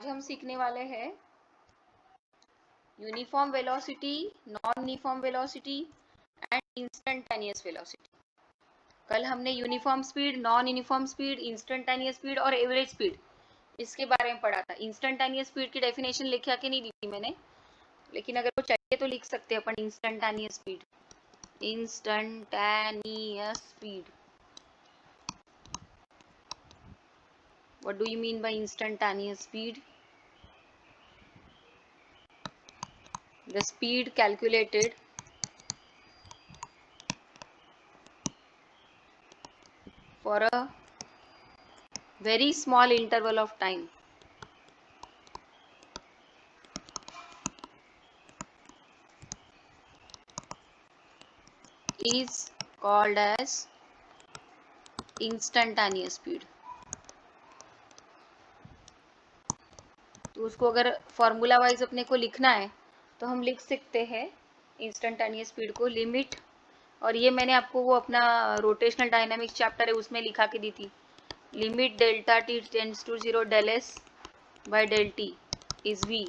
हम सीखने वाले हैं uniform velocity, non uniform velocity and instantaneous velocity. कल हमने uniform speed, non uniform speed, instantaneous speed और एवरेज स्पीड इसके बारे में पढ़ा था। इंस्टेंटेनियस स्पीड की डेफिनेशन लिखा के नहीं दी थी मैंने, लेकिन अगर वो चाहिए तो लिख सकते हैं अपन। Instantaneous speed, instantaneous speed, what do you mean by instantaneous speed? The speed calculated for a very small interval of time is called as instantaneous speed. तो उसको अगर फॉर्मूला वाइज अपने को लिखना है तो हम लिख सकते हैं इंस्टेंटेनियस स्पीड को लिमिट, और ये मैंने आपको वो अपना रोटेशनल डायनामिक्स चैप्टर है उसमें लिखा के दी थी। Limit delta t tends to 0 del s by del t is v.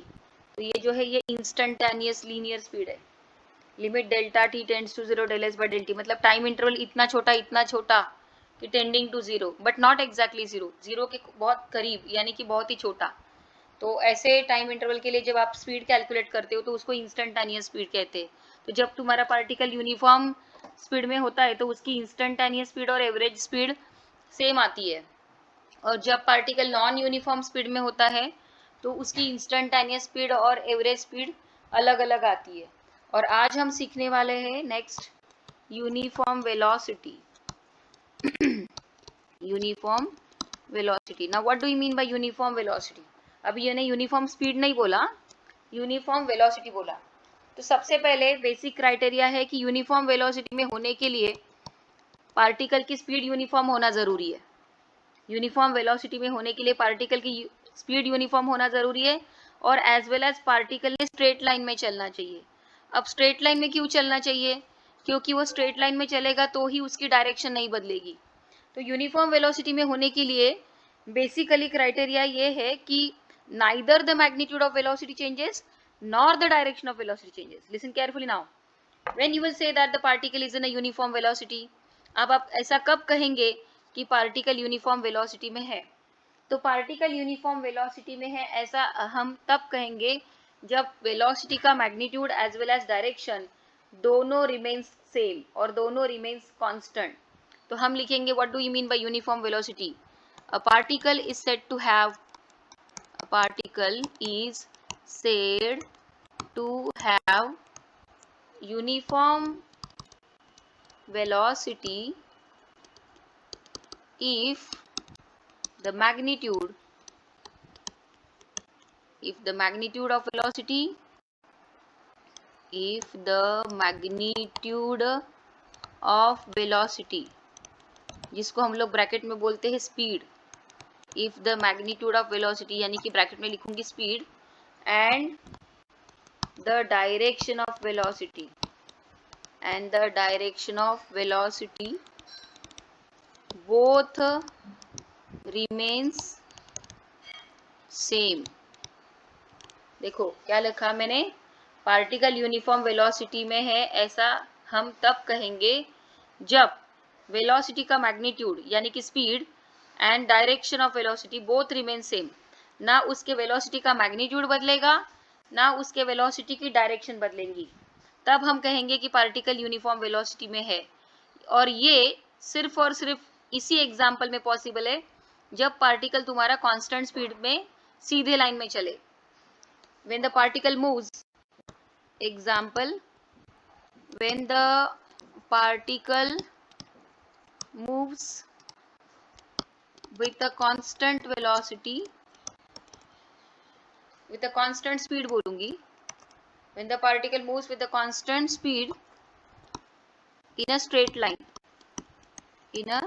तो ये जो है ये इंस्टेंटेनियस लीनियर स्पीड है। Limit delta t tends to 0 del s by del t मतलब टाइम इंटरवल इतना छोटा कि tending to 0 but not exactly 0, 0 के बहुत करीब यानी कि बहुत ही छोटा। तो ऐसे टाइम इंटरवल के लिए जब आप स्पीड कैलकुलेट करते हो तो उसको इंस्टेंटेनियस स्पीड कहते हैं। तो जब तुम्हारा पार्टिकल यूनिफॉर्म स्पीड में होता है तो उसकी इंस्टेंटेनियस स्पीड और एवरेज स्पीड सेम आती है, और जब पार्टिकल नॉन यूनिफॉर्म स्पीड में होता है तो उसकी इंस्टेंटेनियस स्पीड और एवरेज स्पीड अलग अलग आती है। और आज हम सीखने वाले हैं next uniform velocity. Uniform velocity. Now what do you mean by uniform velocity? अभी मैंने यूनिफॉर्म स्पीड नहीं बोला, यूनिफॉर्म वेलोसिटी बोला। तो सबसे पहले बेसिक क्राइटेरिया है कि यूनिफॉर्म वेलोसिटी में होने के लिए पार्टिकल की स्पीड यूनिफॉर्म होना जरूरी है। यूनिफॉर्म वेलोसिटी में होने के लिए पार्टिकल की स्पीड यूनिफॉर्म होना जरूरी है, और एज वेल एज पार्टिकल ने स्ट्रेट लाइन में चलना चाहिए। अब स्ट्रेट लाइन में क्यों चलना चाहिए? क्योंकि वो स्ट्रेट लाइन में चलेगा तो ही उसकी डायरेक्शन नहीं बदलेगी। तो यूनिफॉर्म वेलोसिटी में होने के लिए बेसिकली क्राइटेरिया ये है कि neither the magnitude of velocity changes nor the direction of velocity changes. Listen carefully now, when you will say that the particle is in a uniform velocity. अब आप ऐसा कब कहेंगे कि पार्टिकल यूनिफॉर्म वेलोसिटी में है? तो पार्टिकल यूनिफॉर्म वेलोसिटी में है ऐसा हम तब कहेंगे जब वेलोसिटी का magnitude as well as direction दोनों रिमेन्स सेम और दोनों रिमेन्स कांस्टेंट। तो हम लिखेंगे what do you mean by uniform velocity? A particle is said to have a particle is said to have uniform velocity if the magnitude of velocity, if the magnitude of velocity, जिसको हम लोग bracket में बोलते हैं speed, if the magnitude of velocity यानी कि bracket में लिखूंगी speed, and the direction of velocity both remains same। देखो क्या लिखा मैंने, पार्टिकल यूनिफॉर्म वेलोसिटी में है ऐसा हम तब कहेंगे जब वेलोसिटी का मैग्नीट्यूड यानी कि speed and direction of velocity both remain same. ना उसके वेलोसिटी का मैग्नीट्यूड बदलेगा ना उसके वेलोसिटी की डायरेक्शन बदलेंगी, तब हम कहेंगे कि पार्टिकल यूनिफॉर्म वेलोसिटी में है। और ये सिर्फ और सिर्फ इसी एग्जाम्पल में पॉसिबल है जब पार्टिकल तुम्हारा कांस्टेंट स्पीड में सीधे लाइन में चले। when the particle moves, example, when the particle moves with a constant velocity, with a constant speed बोलूंगी, when the particle moves with a constant speed in a straight line, in a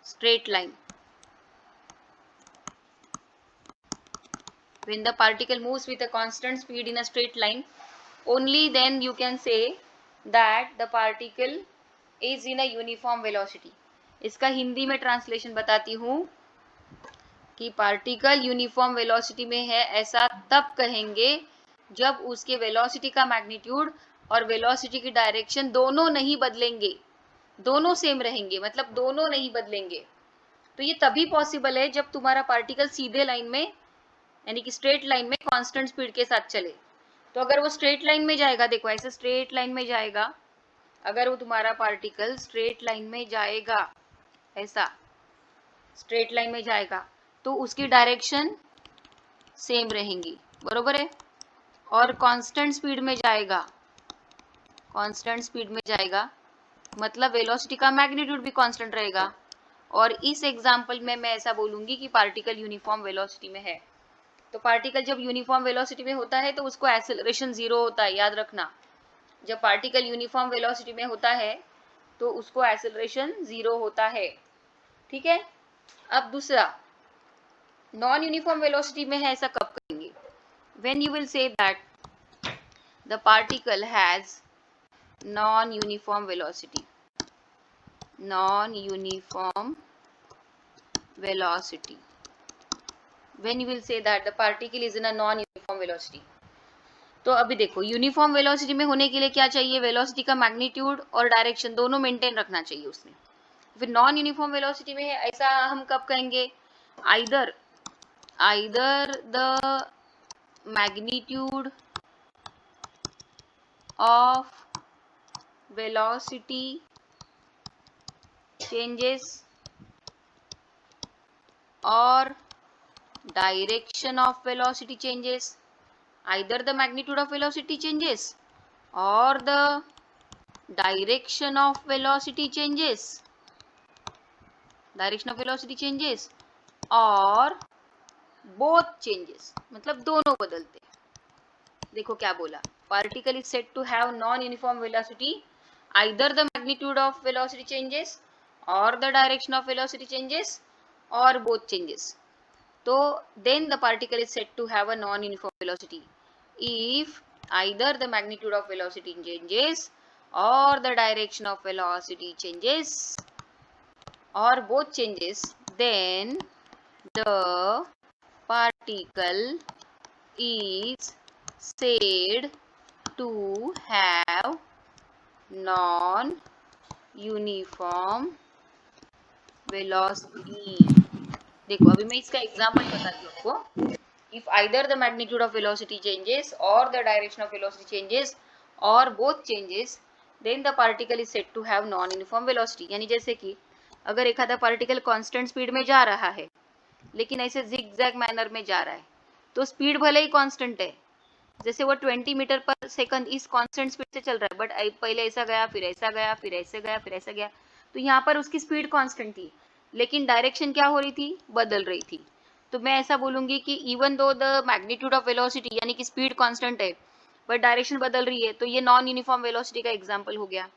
straight line, when the particle moves with a constant speed in a straight line, only then you can say that the particle is in a uniform velocity। इसका हिंदी में translation बताती हूँ। कि particle uniform velocity में है ऐसा तब कहेंगे जब उसके वेलोसिटी का मैग्नीट्यूड और वेलोसिटी की डायरेक्शन दोनों नहीं बदलेंगे, दोनों सेम रहेंगे, मतलब दोनों नहीं बदलेंगे। तो ये तभी पॉसिबल है जब तुम्हारा पार्टिकल सीधे लाइन में यानी कि स्ट्रेट लाइन में कांस्टेंट स्पीड के साथ चले। तो अगर वो स्ट्रेट लाइन में जाएगा, देखो ऐसे स्ट्रेट लाइन में जाएगा, अगर वो तुम्हारा पार्टिकल स्ट्रेट लाइन में जाएगा, ऐसा स्ट्रेट लाइन में जाएगा, तो उसकी डायरेक्शन सेम रहेंगी, बरोबर है। और कांस्टेंट स्पीड में जाएगा, कांस्टेंट स्पीड में जाएगा मतलब वेलोसिटी का मैग्नीट्यूड भी कांस्टेंट रहेगा। और इस एग्जांपल में मैं ऐसा बोलूंगी कि पार्टिकल यूनिफॉर्म वेलोसिटी में है। तो पार्टिकल जब यूनिफॉर्म वेलोसिटी में होता है तो उसको एक्सेलरेशन 0 होता है, याद रखना। जब पार्टिकल यूनिफॉर्म वेलोसिटी में होता है तो उसको एक्सेलरेशन 0 होता है, ठीक है। अब दूसरा, नॉन यूनिफॉर्म वेलोसिटी में है ऐसा कब करेंगे? When you will say that the particle has non uniform velocity, non uniform velocity, when you will say that the particle is in a non uniform velocity। तो अभी देखो यूनिफॉर्म वेलोसिटी में होने के लिए क्या चाहिए? वेलोसिटी का मैग्नीट्यूड और डायरेक्शन दोनों मेंटेन रखना चाहिए उसमें। फिर नॉन यूनिफॉर्म वेलोसिटी में है ऐसा हम कब कहेंगे? Either the magnitude of velocity changes और direction of velocity changes, either the magnitude of velocity changes or the direction of velocity changes, direction of velocity changes or both changes, मतलब दोनों बदलते। देखो क्या बोला, particle is said to have non-uniform velocity, either the magnitude of velocity changes or the direction of velocity changes or both changes। तो then the particle is said to have a non-uniform velocity if either the magnitude of velocity changes or the direction of velocity changes or both changes, then the particle is said to have non-uniform velocity। देखो अभी मैं इसका example बताती हूँ आपको। If either the magnitude of velocity changes or the direction of velocity changes or both changes, then the particle is said to have non uniform velocity. यानी जैसे कि अगर एक आधा पार्टिकल कांस्टेंट स्पीड में जा रहा है लेकिन ऐसे जिगजैग मैनर में जा रहा है, तो स्पीड भले ही कांस्टेंट है, जैसे वो 20 मीटर पर सेकंड इस कांस्टेंट स्पीड से चल रहा है, बट पहले ऐसा गया, फिर ऐसा गया, फिर ऐसे गया, फिर ऐसा गया, तो यहाँ पर उसकी स्पीड कांस्टेंट थी लेकिन डायरेक्शन क्या हो रही थी? बदल रही थी। तो मैं ऐसा बोलूंगी कि even though the magnitude of velocity यानी कि स्पीड कांस्टेंट है बट डायरेक्शन बदल रही है, तो ये नॉन यूनिफॉर्म वेलोसिटी का एग्जांपल हो गया।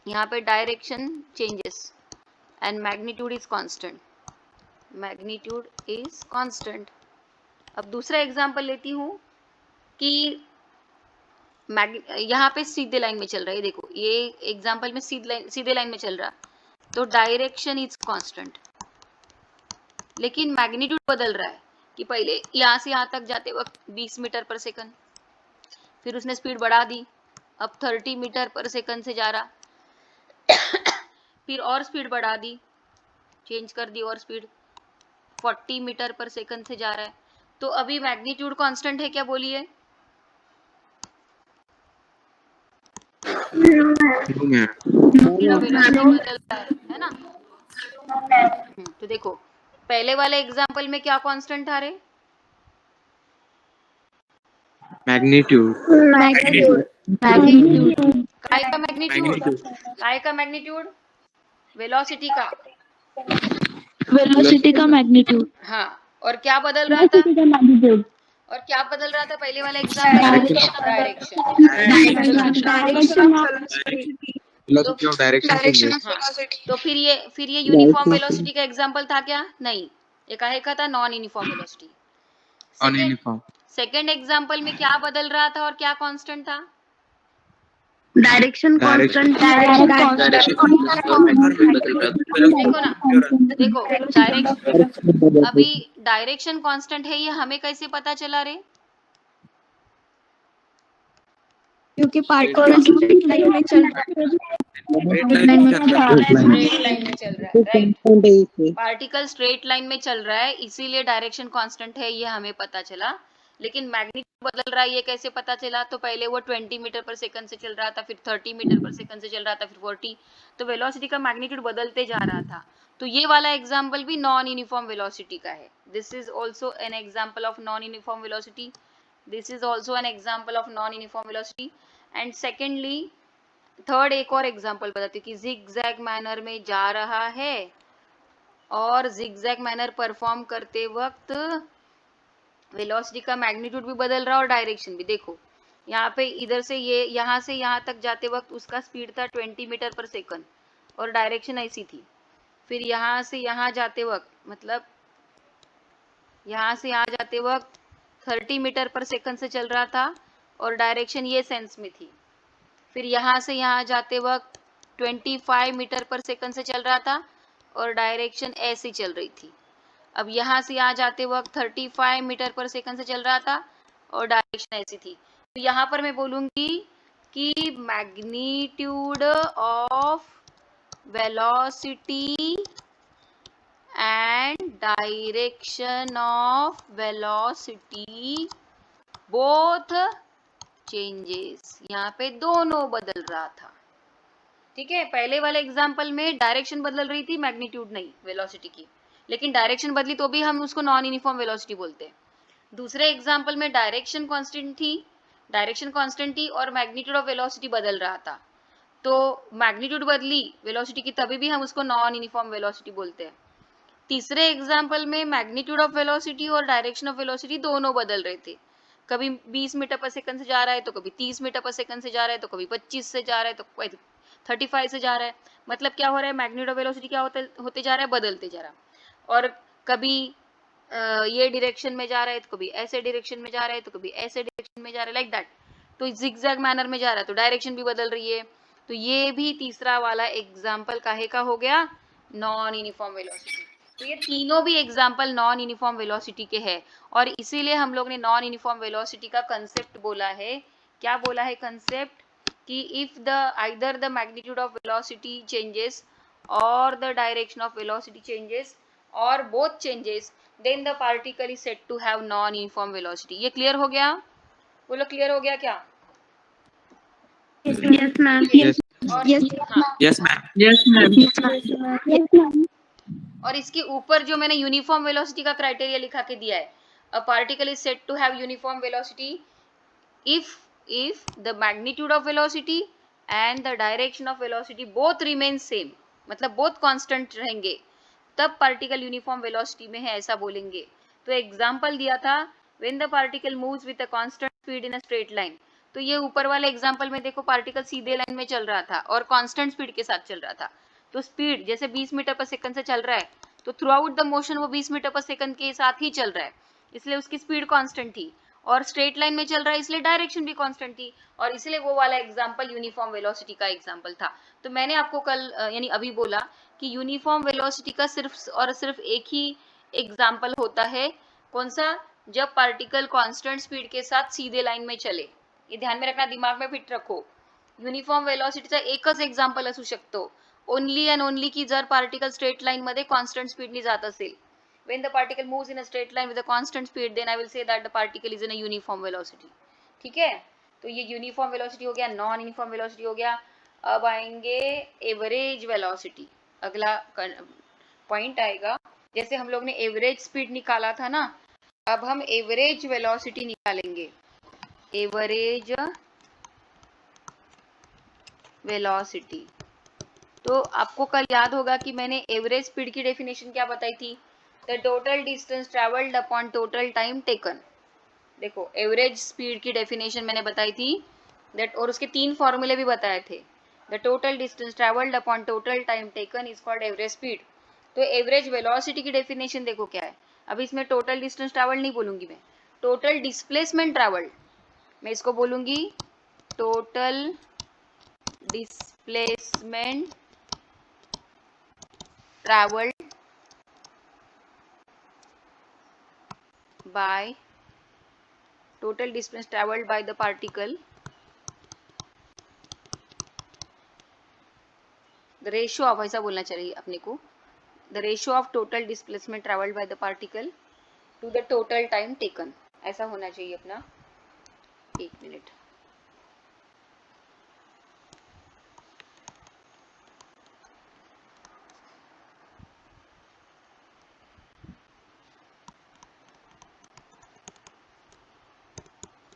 यहाँ पे direction changes and magnitude is constant, magnitude is constant. अब दूसरा एग्जांपल लेती हूँ कि यहाँ पे सीधे लाइन में चल रहा है, देखो ये एग्जांपल में सीधे लाइन में चल रहा, तो डायरेक्शन इज कांस्टेंट लेकिन मैग्नीट्यूड बदल रहा है कि पहले यहाँ से यहाँ तक जाते वक्त 20 मीटर पर सेकंड, फिर उसने स्पीड बढ़ा दी, अब 30 मीटर पर सेकंड से जा रहा, फिर और स्पीड बढ़ा दी, चेंज कर दी और स्पीड 40 मीटर पर सेकंड से जा रहा है। तो अभी मैग्नीट्यूड कांस्टेंट है क्या? बोलिए। बदल रहा है ना। तो देखो पहले वाले एग्जांपल में क्या कांस्टेंट था रे? मैग्नीट्यूड। काय का मैग्नीट्यूड? काय का मैग्नीट्यूड? वेलोसिटी का, वेलोसिटी का मैग्नीट्यूड। हाँ, और क्या बदल रहा था? और क्या बदल रहा था पहले वाला एग्जांपल? डायरेक्शन। तो फिर ये यूनिफॉर्म वेलोसिटी का एग्जांपल था क्या? नहीं, एक था non uniform velocity. Second example में क्या बदल रहा था और क्या कांस्टेंट था? Direction Direction constant direction constant तो environment बदल रहा देखो ना, देखो डायरेक्शन, अभी डायरेक्शन कांस्टेंट है, ये हमें कैसे पता चला रे? क्योंकि पार्टिकल स्ट्रेट लाइन में चल रहा है। स्ट्रेट लाइन में चल रहा है, राइट। पार्टिकल स्ट्रेट लाइन में चल रहा है, इसीलिए डायरेक्शन कांस्टेंट है, ये हमें पता चला। लेकिन मैग्नीट्यूड बदल रहा है, ये कैसे पता चला? तो पहले वो 20 मीटर पर सेकंड से चल रहा था, फिर 30 मीटर पर सेकंड से चल रहा था, फिर 40, तो वेलोसिटी का मैग्नीट्यूड बदलते जा रहा था। तो ये वाला एग्जाम्पल भी नॉन यूनिफॉर्म वेलोसिटी का है। This is also an example of non uniform velocity, this is also an example of non uniform velocity. And secondly, third एक और एग्जाम्पल बताती हूँ कि जिगजैग मैनर में जा रहा है, और जिगजैग मैनर परफॉर्म करते वक्त वेलोसिटी का मैग्नीट्यूड भी बदल रहा और डायरेक्शन भी। देखो यहाँ पे इधर से ये यहाँ से यहाँ तक जाते वक्त उसका स्पीड था 20 मीटर पर सेकंड और डायरेक्शन ऐसी थी। फिर यहाँ से यहाँ जाते वक्त, मतलब यहाँ से यहाँ जाते वक्त 30 मीटर पर सेकंड से चल रहा था और डायरेक्शन ये सेंस में थी। फिर यहाँ से यहाँ जाते वक्त 25 मीटर पर सेकंड से चल रहा था और डायरेक्शन ऐसी चल रही थी। अब यहाँ से यहाँ जाते वक्त 35 मीटर पर सेकंड से चल रहा था और डायरेक्शन ऐसी थी। तो यहाँ पर मैं बोलूँगी कि magnitude of velocity and direction of velocity both changes, यहाँ पे दोनों बदल रहा था। ठीक है, पहले वाले एग्जाम्पल में डायरेक्शन बदल रही थी, मैग्नीट्यूड नहीं वेलोसिटी की, लेकिन डायरेक्शन बदली तो भी हम उसको नॉन यूनिफॉर्म वेलोसिटी बोलते हैं। दूसरे एग्जाम्पल में डायरेक्शन कांस्टेंट थी और मैग्नीट्यूड ऑफ वेलोसिटी बदल रहा था, तो मैग्नीट्यूड बदली वेलोसिटी की तभी भी हम उसको नॉन यूनिफॉर्म वेलोसिटी बोलते हैं। तीसरे एग्जाम्पल में मैग्नीट्यूड ऑफ वेलोसिटी और डायरेक्शन ऑफ वेलोसिटी दोनों बदल रहे थे, कभी 20 मीटर पर सेकंड से जा रहा है तो कभी 30 मीटर पर सेकंड से जा रहा है तो कभी 25 से जा रहा है तो कभी 35 से जा रहा है। मतलब क्या हो रहा है, मैग्नीट्यूड ऑफ वेलोसिटी क्या होते जा रहा है, बदलते जा रहा है। और कभी ये डायरेक्शन में जा रहा है तो कभी ऐसे डायरेक्शन में जा रहा है तो कभी ऐसे डायरेक्शन में जा रहा है, लाइक दैट। तो जिगजैग मैनर में जा रहा है तो डायरेक्शन भी बदल रही है। तो ये भी तीसरा वाला एग्जाम्पल काहे का हो गया, नॉन यूनिफॉर्म वेलोसिटी। तो ये तीनों भी एग्जाम्पल नॉन यूनिफॉर्म वेलोसिटी के हैं, और इसीलिए हम लोग ने नॉन यूनिफॉर्म वेलोसिटी का कंसेप्ट बोला है। क्या बोला है कंसेप्ट? कि if the either the magnitude of velocity changes or the direction of velocity changes or both changes, then the particle is said to have non uniform velocity. ये clear हो गया? बोलो क्लियर हो गया क्या? Yes ma'am. Yes. और हाँ, Yes, ma'am. और इसके ऊपर जो मैंने यूनिफॉर्म वेलोसिटी का क्राइटेरिया लिखा के दिया है, a particle is said to have uniform velocity if the magnitude of velocity and the direction of velocity both remain same, मतलब both constant रहेंगे, तब पार्टिकल यूनिफॉर्म वेलोसिटी में है, ऐसा बोलेंगे। तो एग्जाम्पल दिया था, when the particle moves with a constant speed in a straight line। तो ये ऊपर वाले एग्जाम्पल में देखो, पार्टिकल सीधे लाइन में चल रहा था और कांस्टेंट स्पीड के साथ चल रहा था। तो स्पीड जैसे 20 मीटर पर सेकंड से चल रहा है, तो थ्रू आउट द मोशन वो 20 मीटर पर सेकंड के साथ ही चल रहा है, इसलिए उसकी स्पीड कांस्टेंट थी। और स्ट्रेट लाइन में चल रहा है इसलिए डायरेक्शन भी कांस्टेंट थी, और इसलिए वो वाला एग्जांपल यूनिफॉर्म वेलोसिटी का एग्जांपल था। तो मैंने आपको कल यानी अभी बोला कि यूनिफॉर्म वेलोसिटी का सिर्फ और सिर्फ एक ही एग्जांपल होता है, कौन सा? जब पार्टिकल कांस्टेंट स्पीड के साथ सीधे लाइन में चले। ये ध्यान में रखना, दिमाग में फिट रखो। युनिफॉर्म वेलोसिटीचा एकच एक्झाम्पल असू शकतो, ओनली अँड ओनली की जर पार्टिकल स्ट्रेट लाइन मध्ये कॉन्स्टंट स्पीडने जात असेल. when the particle moves in a straight line with a constant speed, then I will say that the particle is in a uniform velocity. ठीक है, तो ये यूनिफॉर्म वेलोसिटी हो गया, नॉन यूनिफॉर्म वेलोसिटी हो गया। अब आएंगे एवरेज वेलोसिटी, अगला पॉइंट आएगा। जैसे हम लोग ने एवरेज स्पीड निकाला था ना, अब हम एवरेज वेलोसिटी निकालेंगे। एवरेज वेलोसिटी, तो आपको कल याद होगा कि मैंने एवरेज स्पीड की डेफिनेशन क्या बताई थी? The total distance travelled upon total time taken. देखो एवरेज स्पीड की डेफिनेशन मैंने बताई थी दैट, और उसके 3 फॉर्मूले भी बताए थे। The total distance travelled upon total time taken is called average speed. तो एवरेज वेलोसिटी की डेफिनेशन देखो क्या है। अभी इसमें टोटल डिस्टेंस ट्रेवल्ड नहीं बोलूंगी मैं, टोटल डिस्प्लेसमेंट ट्रेवल्ड मैं इसको बोलूंगी total displacement traveled by total distance traveled by the particle, the ratio of, ऐसा बोलना चाहिए अपने को, the ratio of total displacement traveled by the particle to the total time taken, ऐसा होना चाहिए अपना. एक minute.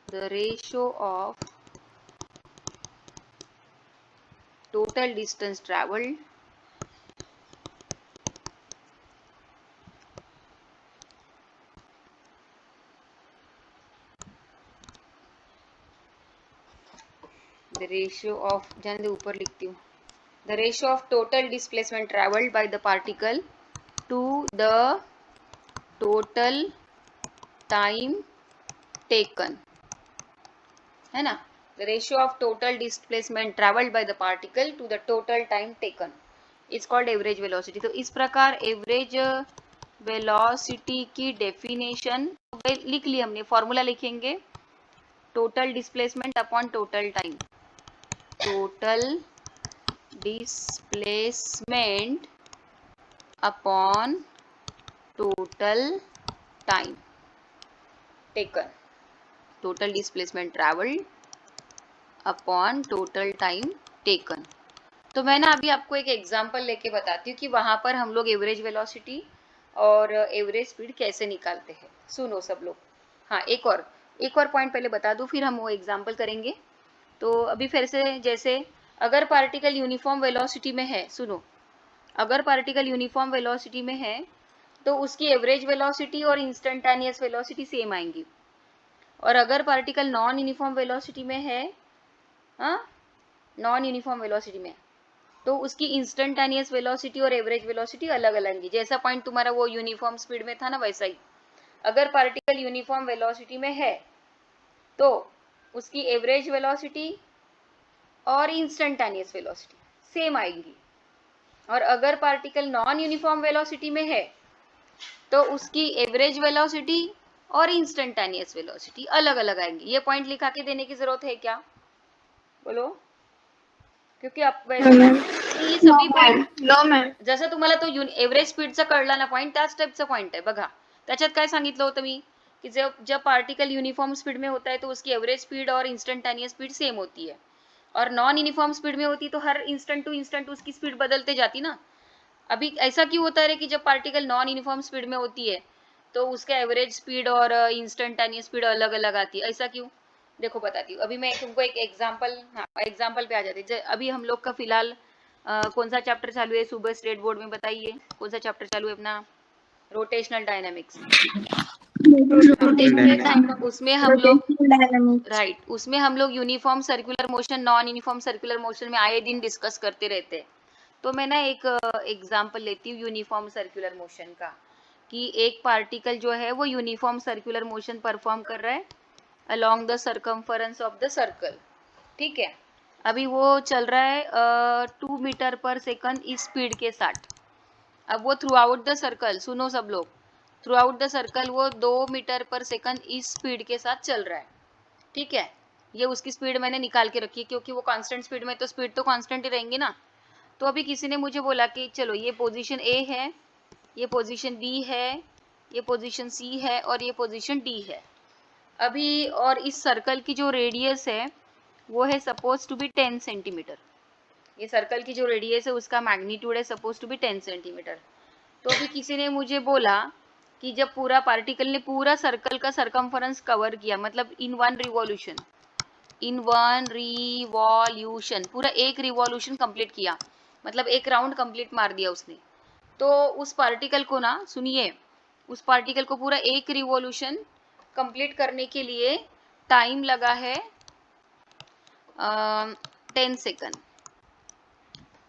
The ratio of total distance traveled the ratio of, जाने दे ऊपर लिखती हूँ, the ratio of total displacement traveled by the particle to the total time taken, है ना. The ratio of total displacement traveled by the particle to the total time taken is called average velocity. तो इस प्रकार average velocity की definition लिख ली हमने. Formula लिखेंगे total displacement upon total time. Total displacement upon total time taken. Total displacement traveled upon total time taken. तो मैं ना अभी आपको एक एग्जांपल लेके बताती हूँ कि वहां पर हम लोग एवरेज वेलोसिटी और एवरेज स्पीड कैसे निकालते हैं. सुनो सब लोग. हाँ, एक और पॉइंट पहले बता दूं, फिर हम वो एग्जांपल करेंगे. तो अभी फिर से, जैसे अगर पार्टिकल यूनिफॉर्म वेलोसिटी में है, सुनो, अगर पार्टिकल यूनिफॉर्म वेलोसिटी में है तो उसकी एवरेज वेलोसिटी और इंस्टेंटेनियस वेलोसिटी सेम आएंगी. और अगर पार्टिकल नॉन यूनिफॉर्म वेलोसिटी में है, नॉन यूनिफॉर्म वेलोसिटी में, तो उसकी इंस्टेंटेनियस वेलोसिटी और एवरेज वेलोसिटी अलग अलग आएंगी. जैसा पॉइंट तुम्हारा वो यूनिफॉर्म स्पीड में था ना, वैसा ही अगर पार्टिकल यूनिफॉर्म वेलोसिटी में है तो उसकी एवरेज वेलोसिटी और इंस्टेंटेनियस वेलोसिटी सेम आएंगी. और अगर पार्टिकल नॉन यूनिफॉर्म वेलोसिटी में है तो उसकी एवरेज वेलोसिटी और इंस्टेंटेनियस वेलोसिटी अलग अलग आएंगी. ये पॉइंट लिखा के देने की जरूरत है क्या, बोलो? क्योंकि आप वैसे ये सभी पॉइंट, जसं तुम्हाला तो एव्हरेज स्पीडचा कळला ना पॉइंट, त्याच टाइपचा पॉइंट आहे बघा. त्याच्यात काय सांगितलं होतं मी कि जब पार्टिकल यूनिफॉर्म स्पीड में होता है तो उसकी एवरेज स्पीड और इंस्टेंटेनियस स्पीड सेम होती है. और नॉन यूनिफॉर्म स्पीड में होती तो हर इंस्टेंट टू इंस्टेंट उसकी स्पीड बदलते जाती ना. अभी ऐसा क्यों होता है कि जब पार्टिकल नॉन यूनिफॉर्म स्पीड में होती है तो उसका एवरेज स्पीड और इंस्टेंटेनियस स्पीड अलग अलग आती है, ऐसा क्यों? देखो बताती हूँ. अभी मैं तुमको एक एग्जांपल, हाँ एग्जांपल पे आ जाते हैं. अभी हम लोग का फिलहाल कौन सा चैप्टर चालू है सुबह स्टेट बोर्ड में, बताइए कौन सा चैप्टर चालू है अपना? Rotational dynamics. उसमें हम लोग, राइट, उसमें हम लोग uniform circular motion, non uniform circular motion में आए दिन डिस्कस करते रहते हैं. तो मैं ना एक एग्जांपल लेती हूँ यूनिफॉर्म सर्कुलर मोशन का, कि एक पार्टिकल जो है वो यूनिफॉर्म सर्कुलर मोशन परफॉर्म कर रहा है along the circumference of the circle. ठीक है, अभी वो चल रहा है 2 मीटर पर सेकंड इस स्पीड के साथ. अब वो थ्रू आउट द सर्कल, सुनो सब लोग, थ्रू आउट द सर्कल वो 2 मीटर पर सेकंड इस स्पीड के साथ चल रहा है. ठीक है, ये उसकी स्पीड मैंने निकाल के रखी है क्योंकि वो कांस्टेंट स्पीड में, तो स्पीड तो कांस्टेंट ही रहेंगी ना. तो अभी किसी ने मुझे बोला कि चलो ये पोजीशन ए है, ये पोजीशन बी है, ये पोजीशन सी है और ये पोजीशन डी है. अभी और इस सर्कल की जो रेडियस है वो है सपोज टू बी 10 सेंटीमीटर. ये सर्कल की जो रेडियस है उसका मैग्नीट्यूड है सपोज टू बी 10 सेंटीमीटर. तो अभी किसी ने मुझे बोला कि जब पूरा पार्टिकल ने पूरा सर्कल का सरकमफरेंस कवर किया, मतलब इन वन रिवॉल्यूशन पूरा एक रिवॉल्यूशन कंप्लीट किया, मतलब एक राउंड कंप्लीट मार दिया उसने, तो उस पार्टिकल को ना, सुनिए, उस पार्टिकल को पूरा एक रिवॉल्यूशन कंप्लीट करने के लिए टाइम लगा है 10 second.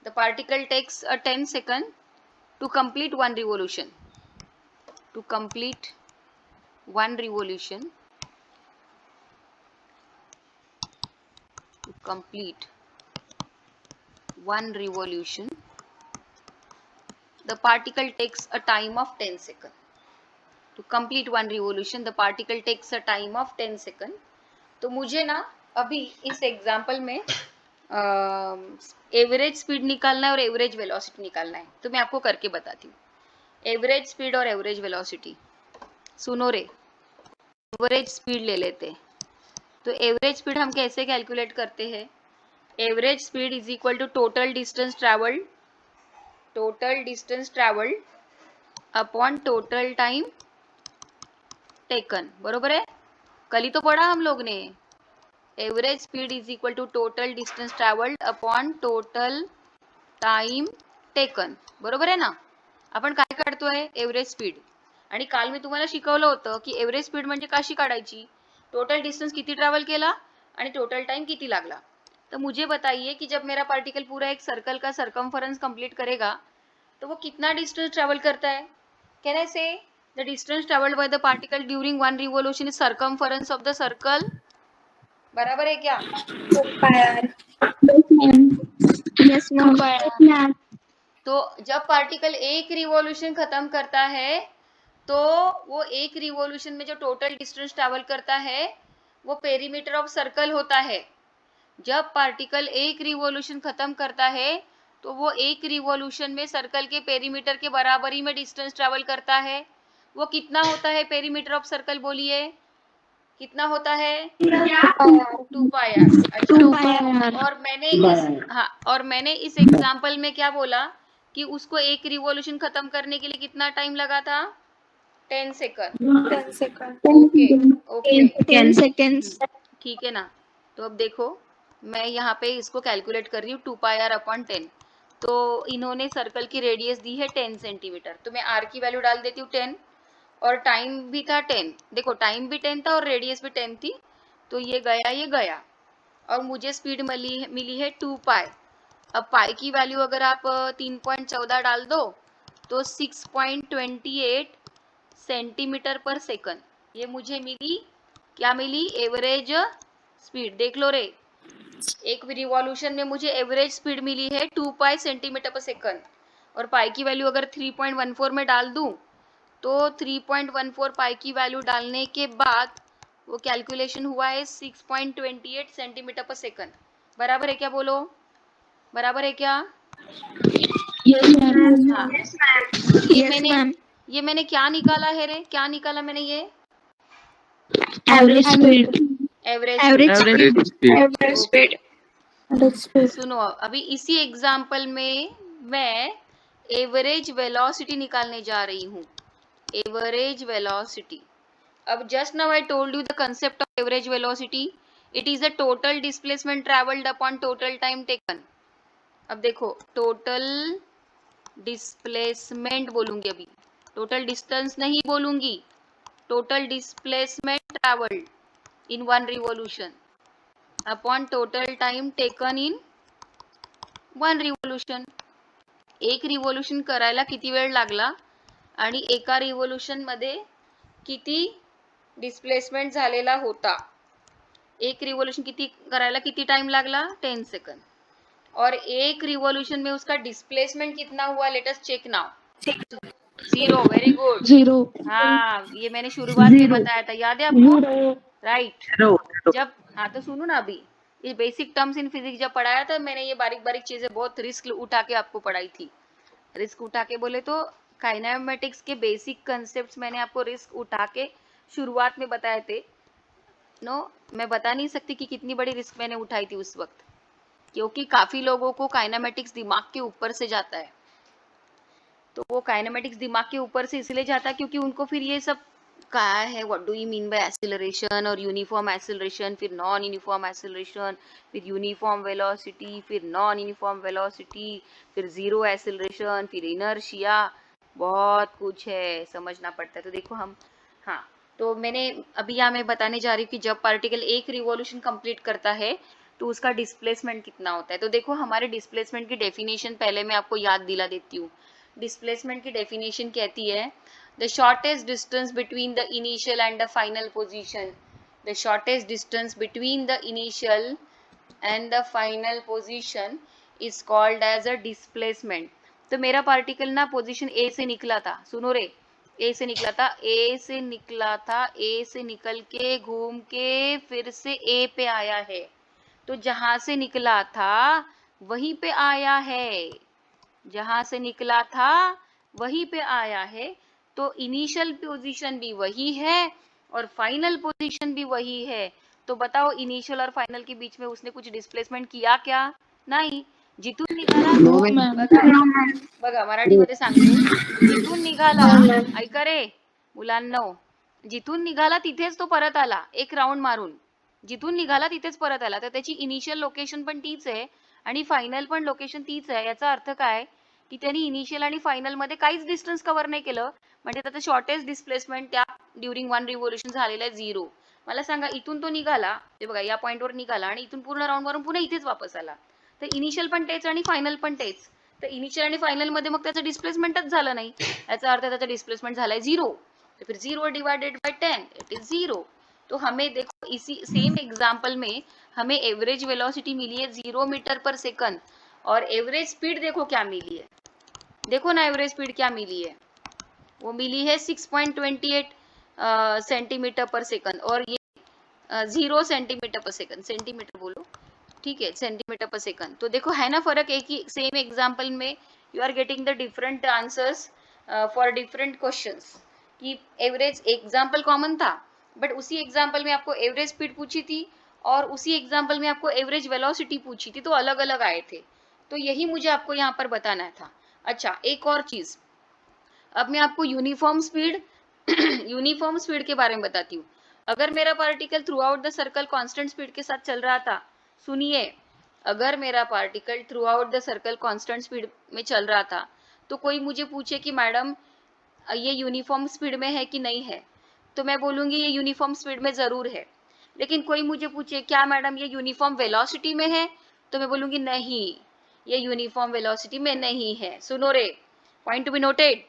The particle takes 10 second to complete one revolution. To complete one revolution, to complete one revolution, the particle takes a time of 10 seconds. To complete one revolution, the particle takes a time of 10 seconds. तो मुझे ना अभी इस example में average speed निकालना है और average velocity निकालना है, तो मैं आपको करके बताती हूँ. एवरेज स्पीड और एवरेज वेलोसिटी, सुनो रे, एवरेज स्पीड ले लेते. तो एवरेज स्पीड हम कैसे कैलकुलेट करते हैं? Average speed is equal to total distance travelled upon total time taken. बरोबर है? कल ही तो पढ़ा हम लोग ने. Average speed is equal to total distance travelled upon total time taken. बरोबर आहे ना? आपण काय काढतोय? Average speed. आणि काल मी तुम्हाला शिकवलं होतं की एवरेज स्पीड म्हणजे कशी काढायची? टोटल डिस्टेंस किती ट्रॅव्हल केला आणि टोटल टाइम किती लागला. तो मुझे बताइए कि जब मेरा पार्टिकल पूरा एक सर्कल का सरकमफरेंस कंप्लीट करेगा तो वो कितना डिस्टेंस ट्रैवल करता है? कैन आई से the distance travelled by the particle during one revolution is circumference of the circle. बराबर है क्या? Yes, ma'am. तो जब पार्टिकल एक रिवॉल्यूशन खत्म करता है तो वो एक रिवॉल्यूशन में जो टोटल डिस्टेंस ट्रैवल करता है वो पेरीमीटर ऑफ सर्कल होता है. जब पार्टिकल एक रिवॉल्यूशन खत्म करता है तो वो एक रिवॉल्यूशन में सर्कल के पेरीमीटर के बराबरी में डिस्टेंस ट्रैवल करता है. वो कितना होता है पेरीमीटर ऑफ सर्कल? बोलिए कितना होता है? 2 पाई आर. और मैंने इस एग्जाम्पल में क्या बोला कि उसको एक रिवॉल्यूशन खत्म करने के लिए कितना टाइम लगा था? 10 सेकंड. 10 seconds. Okay 10 seconds. ठीक है ना. तो अब देखो मैं यहाँ पे इसको कैलकुलेट कर रही हूँ 2 पाई आर अपॉन 10. तो इन्होंने सर्कल की रेडियस दी है 10 सेंटीमीटर. तो मैं आर की वैल्यू डाल देती हूँ 10 और टाइम भी था 10. देखो टाइम भी 10 था और रेडियस भी 10 थी. तो ये गया और मुझे स्पीड मिली है 2 पाई. अब पाई की वैल्यू अगर आप 3.14 डाल दो तो 6.28 सेंटीमीटर पर सेकंड ये मुझे मिली. क्या मिली? Average speed. देख लो रे, एक रिवॉल्यूशन में मुझे एवरेज स्पीड मिली है 2 पाई सेंटीमीटर पर सेकंड और पाई की वैल्यू अगर 3.14 में डाल दूं तो 3.14 पाई की वैल्यू डालने के बाद वो कैलकुलेशन हुआ है 6.28 सेंटीमीटर पर सेकंड. बराबर है क्या? बोलो बराबर है क्या? हाँ. Yes, ma'am. ये मैंने क्या निकाला है रे? क्या निकाला मैंने? ये Average speed. Average. Average speed. सुनो अभी इसी एग्जाम्पल में मैं एवरेज वेलोसिटी निकालने जा रही हूँ. Average velocity. अब just now I told you the concept of average velocity. It is the total displacement travelled upon total time taken. अब देखो टोटल डिस्प्लेसमेंट बोलूंगी, अभी टोटल डिस्टेंस नहीं बोलूंगी. Total displacement travelled in one revolution upon total time taken in one revolution. एक revolution करायला किती वेळ लागला आणि एका रिवॉल्यूशन मध्ये किती डिस्प्लेसमेंट झालेला होता. एक रिवॉल्यूशन किती करायला किती टाइम लागला? 10 सेकंड. और एक रिवॉल्यूशन में उसका डिस्प्लेसमेंट कितना हुआ? Let us check now. 0. Very good. 0. हाँ ये मैंने शुरुआत में बताया था, याद है आपको? राइट. जब हाँ तो सुनो ना, अभी ये बेसिक टर्म्स इन फिजिक्स जब पढ़ाया था मैंने ये बारीक बारीक चीजें बहुत रिस्क उठा के आपको पढ़ाई थी. रिस्क उठा के बोले तो काइनेमेटिक्स के बेसिक कंसेप्ट्स मैंने आपको रिस्क उठा के शुरुआत में बताए थे. मैं बता नहीं सकती कि कितनी बड़ी रिस्क मैंने उठाई थी उस वक्त, क्योंकि काफी लोगों को काइनेमेटिक्स दिमाग के ऊपर से जाता है. तो वो काइनेमेटिक्स दिमाग के ऊपर से इसलिए जाता है क्योंकि उनको फिर ये सब कहा है what do you mean bye acceleration और यूनिफॉर्म एक्सीलरेशन, फिर नॉन यूनिफॉर्म एक्सीलरेशन, फिर यूनिफॉर्म वेलोसिटी, फिर नॉन यूनिफॉर्म वेलोसिटी, फिर जीरो एक्सीलरेशन, फिर इनर्शिया. बहुत कुछ है, समझना पड़ता है. तो देखो हम हाँ तो मैंने अभी यहाँ मैं बताने जा रही हूँ कि जब पार्टिकल एक रिवॉल्यूशन कंप्लीट करता है तो उसका डिस्प्लेसमेंट कितना होता है. तो देखो हमारे डिस्प्लेसमेंट की डेफिनेशन पहले मैं आपको याद दिला देती हूँ. डिस्प्लेसमेंट की डेफिनेशन कहती है the shortest distance between the initial and the final position. The shortest distance between the initial and the final position is called as a displacement. तो मेरा पार्टिकल ना पोजीशन ए से निकला था, सुनो रे, ए से निकला था, ए से निकला था, ए से निकल के घूम के फिर से ए पे आया है। तो जहां से निकला था वहीं पे आया है, जहां से निकला था वहीं पे आया है। तो इनिशियल पोजीशन भी वही है और फाइनल पोजीशन भी वही है। तो बताओ इनिशियल और फाइनल के बीच में उसने कुछ डिस्प्लेसमेंट किया क्या? नाही. जिथून निघाला No, ma'am. बघा मराठीमध्ये सांगते, जिथून निघाला, ऐका रे मुलांनो, जिथून निघाला तिथेच तो परत आला एक राऊंड मारून, जिथून निघाला तिथेच परत आला. तर त्याची इनिशियल लोकेशन पण तीच आहे आणि फायनल पण लोकेशन तीच आहे. याचा अर्थ काय की त्यांनी इनिशियल आणि फायनल मध्ये काहीच डिस्टन्स कव्हर नाही केलं, म्हणजे त्याचं शॉर्टेस्ट डिस्प्लेसमेंट त्या ड्युरिंग वन रिव्होल्युशन झालेलं आहे 0. मला सांगा इथून तो निघाला, ते बघा या पॉइंटवर निघाला आणि इथून पूर्ण राऊंड मारून पुन्हा इथेच वापस आला. तर इनिशियल पण तेच आणि फायनल पण तेच. तर इनिशियल आणि फायनल मध्ये मग त्याचं डिस्प्लेसमेंटच झालं नाही, याचा अर्थ त्याचा डिस्प्लेसमेंट झालाय 0. तो फिर 0 डिवाइडेड बाय 10 इट इज 0. तो हमें देखो इसी सेम एग्जाम्पल में हमें एवरेज वेलोसिटी मिली है 0 मीटर पर सेकंड और एवरेज स्पीड देखो क्या मिली है, देखो ना एवरेज स्पीड क्या मिली है, वो मिली है 6.28 सेंटीमीटर पर सेकंड और ये 0 सेंटीमीटर पर सेकंड, सेंटीमीटर बोलो, ठीक है, सेंटीमीटर पर सेकंड. तो देखो है ना फर्क, एक ही सेम एग्जाम्पल में you are getting the different answers for different questions. कि एवरेज एग्जाम्पल कॉमन था बट उसी एग्जाम्पल में आपको एवरेज स्पीड पूछी थी और उसी एग्जाम्पल में आपको एवरेज वेलोसिटी पूछी थी, तो अलग अलग आए थे. तो यही मुझे आपको यहाँ पर बताना था. अच्छा एक और चीज, अब मैं आपको यूनिफॉर्म स्पीड यूनिफॉर्म स्पीड के बारे में बताती हूँ. अगर मेरा particle through out the circle constant speed के साथ चल रहा था, सुनिए, अगर मेरा particle through out the circle constant speed में चल रहा था, तो कोई मुझे पूछे कि मैडम ये यूनिफॉर्म स्पीड में है कि नहीं है, तो मैं बोलूंगी ये यूनिफॉर्म स्पीड में जरूर है. लेकिन कोई मुझे पूछे क्या मैडम ये यूनिफॉर्म वेलोसिटी में है, तो मैं बोलूंगी नहीं, ये यूनिफॉर्म वेलोसिटी में नहीं है. सुनो रे, पॉइंट टू बी नोटेड.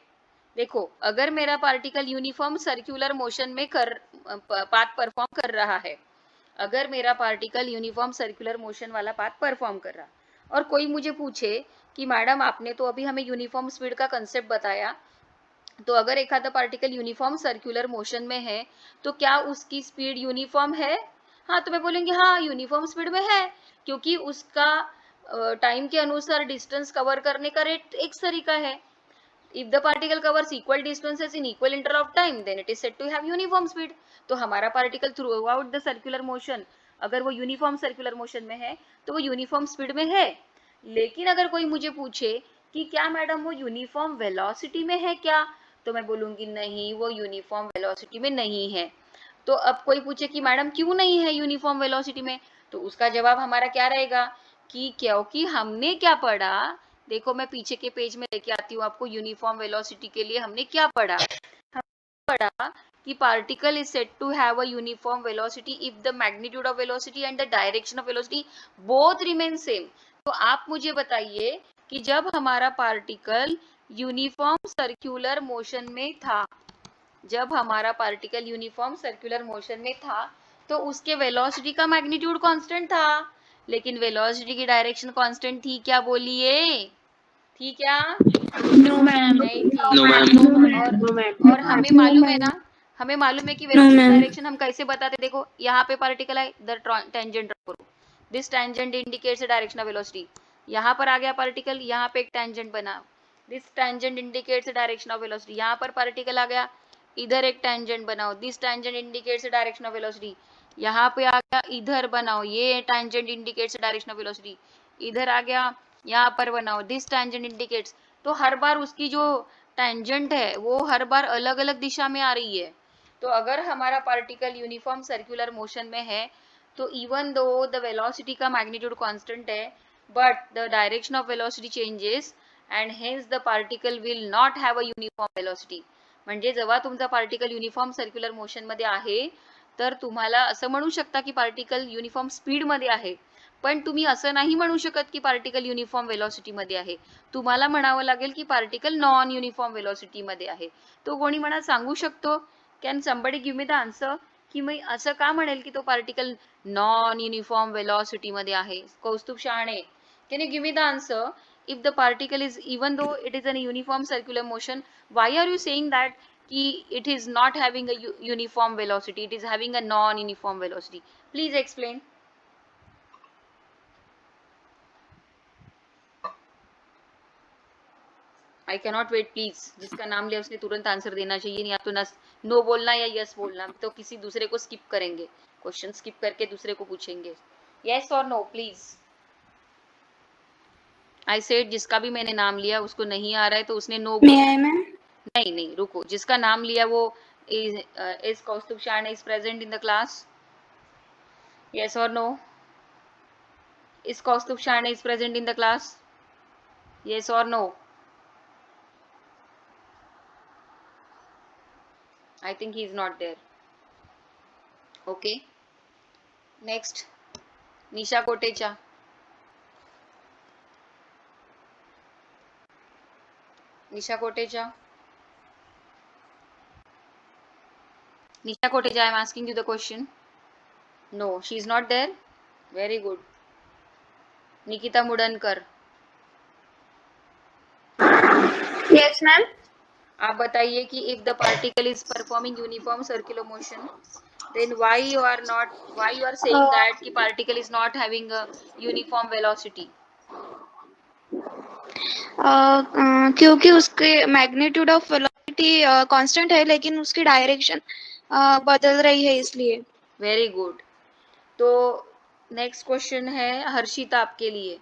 देखो अगर मेरा पार्टिकल यूनिफॉर्म सर्कुलर मोशन में पाथ परफॉर्म कर रहा है, अगर मेरा पार्टिकल यूनिफॉर्म सर्कुलर मोशन वाला पाथ परफॉर्म कर रहा, और कोई मुझे पूछे कि मैडम आपने तो अभी हमें यूनिफॉर्म स्पीड का कंसेप्ट बताया, तो अगर एखादा पार्टिकल यूनिफॉर्म सर्कुलर मोशन में है तो क्या उसकी स्पीड यूनिफॉर्म है? हाँ, तो मैं बोलेंगे हाँ यूनिफॉर्म स्पीड में है, क्योंकि उसका टाइम के अनुसार डिस्टेंस कवर करने का रेट एक तरीका है. If the particle covers equal distances in equal interval of time, then it is said to have uniform speed. तो हमारा particle throughout the circular motion, अगर वो यूनिफॉर्म सर्कुलर मोशन में है तो वो यूनिफॉर्म स्पीड में है. लेकिन अगर कोई मुझे पूछे कि क्या मैडम वो यूनिफॉर्म वेलोसिटी में है क्या, तो मैं बोलूंगी नहीं, वो यूनिफॉर्म वेलोसिटी में नहीं है. तो अब कोई पूछे कि मैडम क्यों नहीं है यूनिफॉर्म वेलोसिटी में, तो उसका जवाब हमारा क्या रहेगा कि क्योंकि हमने क्या पढ़ा, देखो मैं पीछे के पेज में लेके आती हूँ आपको. यूनिफॉर्म वेलोसिटी के लिए हमने क्या पढ़ा, हमने पढ़ा कि particle is said to have a uniform velocity if the magnitude of velocity and the direction of velocity both remain same. तो आप मुझे बताइए कि जब हमारा पार्टिकल यूनिफॉर्म सर्कुलर मोशन में था, जब हमारा पार्टिकल यूनिफॉर्म सर्कुलर मोशन में था तो उसके वेलोसिटी का मैग्नीट्यूड कांस्टेंट था, लेकिन वेलोसिटी की डायरेक्शन कांस्टेंट थी क्या, बोलिए, थी क्या? No, ma'am. नहीं थी. No, ma'am. और हमें मालूम है ना, हमें मालूम है कि वेलोसिटी डायरेक्शन हम कैसे बताते. देखो यहाँ पे पार्टिकल है, द टेंजेंट ड्रॉ करो, this tangent indicates the direction of velocity. यहाँ पर आ गया पार्टिकल, यहाँ पे एक टेंजेंट बना, this tangent indicates the direction of velocity. यहाँ पर पार्टिकल आ गया, इधर एक टेंजेंट बनाओ, this tangent indicates the direction of velocity. यहाँ पे आ गया, इधर बनाओ, ये tangent indicates the direction of velocity. इधर आ गया, यहाँ पर बनाओ, दिस टेंजेंट इंडिकेट्स. तो हर बार उसकी जो टेंजेंट है वो हर बार अलग अलग दिशा में आ रही है. तो अगर हमारा पार्टिकल यूनिफॉर्म सर्कुलर मोशन में है तो इवन दो द वेलोसिटी का मैग्नीट्यूड कांस्टेंट है but the direction of velocity changes and hence the particle will not have a uniform velocity. म्हणजे जेव्हा तुमचा पार्टिकल युनिफॉर्म सर्क्युलर मोशन मध्ये आहे तर तुम्हाला असं म्हणू शकता की पार्टिकल युनिफॉर्म स्पीड मध्ये आहे, पण तुम्ही असं नाही म्हणू शकत की पार्टिकल युनिफॉर्म वेलोसिटी मध्ये आहे. तुम्हाला म्हणावं लागेल की पार्टिकल नॉन युनिफॉर्म वेलोसिटी मध्ये आहे. तो कोणी मला सांगू शकतो, can somebody give me the answer, की मी असं का म्हणेल की तो पार्टिकल नॉन युनिफॉर्म वेलोसिटी मध्ये आहे? कौस्तुभ शहाणे, Can you give me the answer? If the particle is, even though it is in a uniform circular motion, why are you saying that it is not having a uniform velocity, it is having a non-uniform velocity? Please explain. I cannot wait please. जिसका नाम लिया उसने तुरंत answer देना चाहिए, या तो no बोलना या यस बोलना, तो किसी दूसरे को स्किप करेंगे, क्वेश्चन स्किप करके दूसरे को पूछेंगे. Yes or no please. I said जिसका भी मैंने नाम लिया उसको नहीं आ रहा है तो उसने नो बोला. नहीं नहीं रुको, जिसका नाम लिया वो is Kaustubh Sharne is present in the class? Yes or no? Is Kaustubh Sharne is present in the class? Yes or no? I think he is not there. Okay. Next, Nisha Kotecha. Nisha Kotecha. Nisha Kotecha, I am asking you the question. No, she is not there. Very good. Nikita Mudankar. Yes, ma'am. आप बताइए कि if the particle is performing uniform circular motion, then why you are saying that कि particle is not having a uniform velocity? क्योंकि उसके magnitude of velocity constant है, लेकिन उसकी direction बदल रही है इसलिए. Very good. तो नेक्स्ट क्वेश्चन है हर्षिता आपके लिए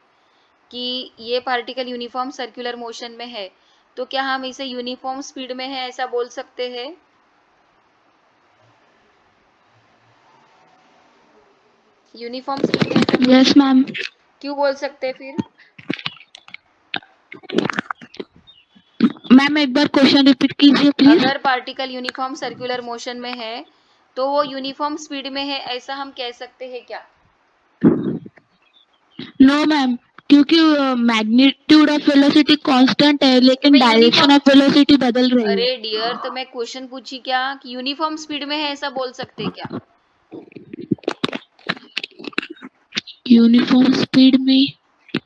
कि ये पार्टिकल यूनिफॉर्म सर्कुलर मोशन में है, तो क्या हम इसे यूनिफॉर्म स्पीड में है ऐसा बोल सकते हैं? यूनिफॉर्म स्पीड में ऐसा यस मैम. क्यों बोल सकते हैं फिर? मैम एक बार क्वेश्चन रिपीट कीजिए प्लीज. अगर पार्टिकल यूनिफॉर्म सर्कुलर मोशन में है तो वो यूनिफॉर्म स्पीड में है ऐसा हम कह सकते हैं क्या? नो मैम, क्योंकि मैग्नीट्यूड ऑफ वेलोसिटी कांस्टेंट है, लेकिन मैं डायरेक्शन ऑफ वेलोसिटी बदल रही है. अरे डियर, तो मैं क्वेश्चन पूछी क्या कि यूनिफॉर्म स्पीड में है ऐसा बोल सकते हैं क्या? यूनिफॉर्म स्पीड में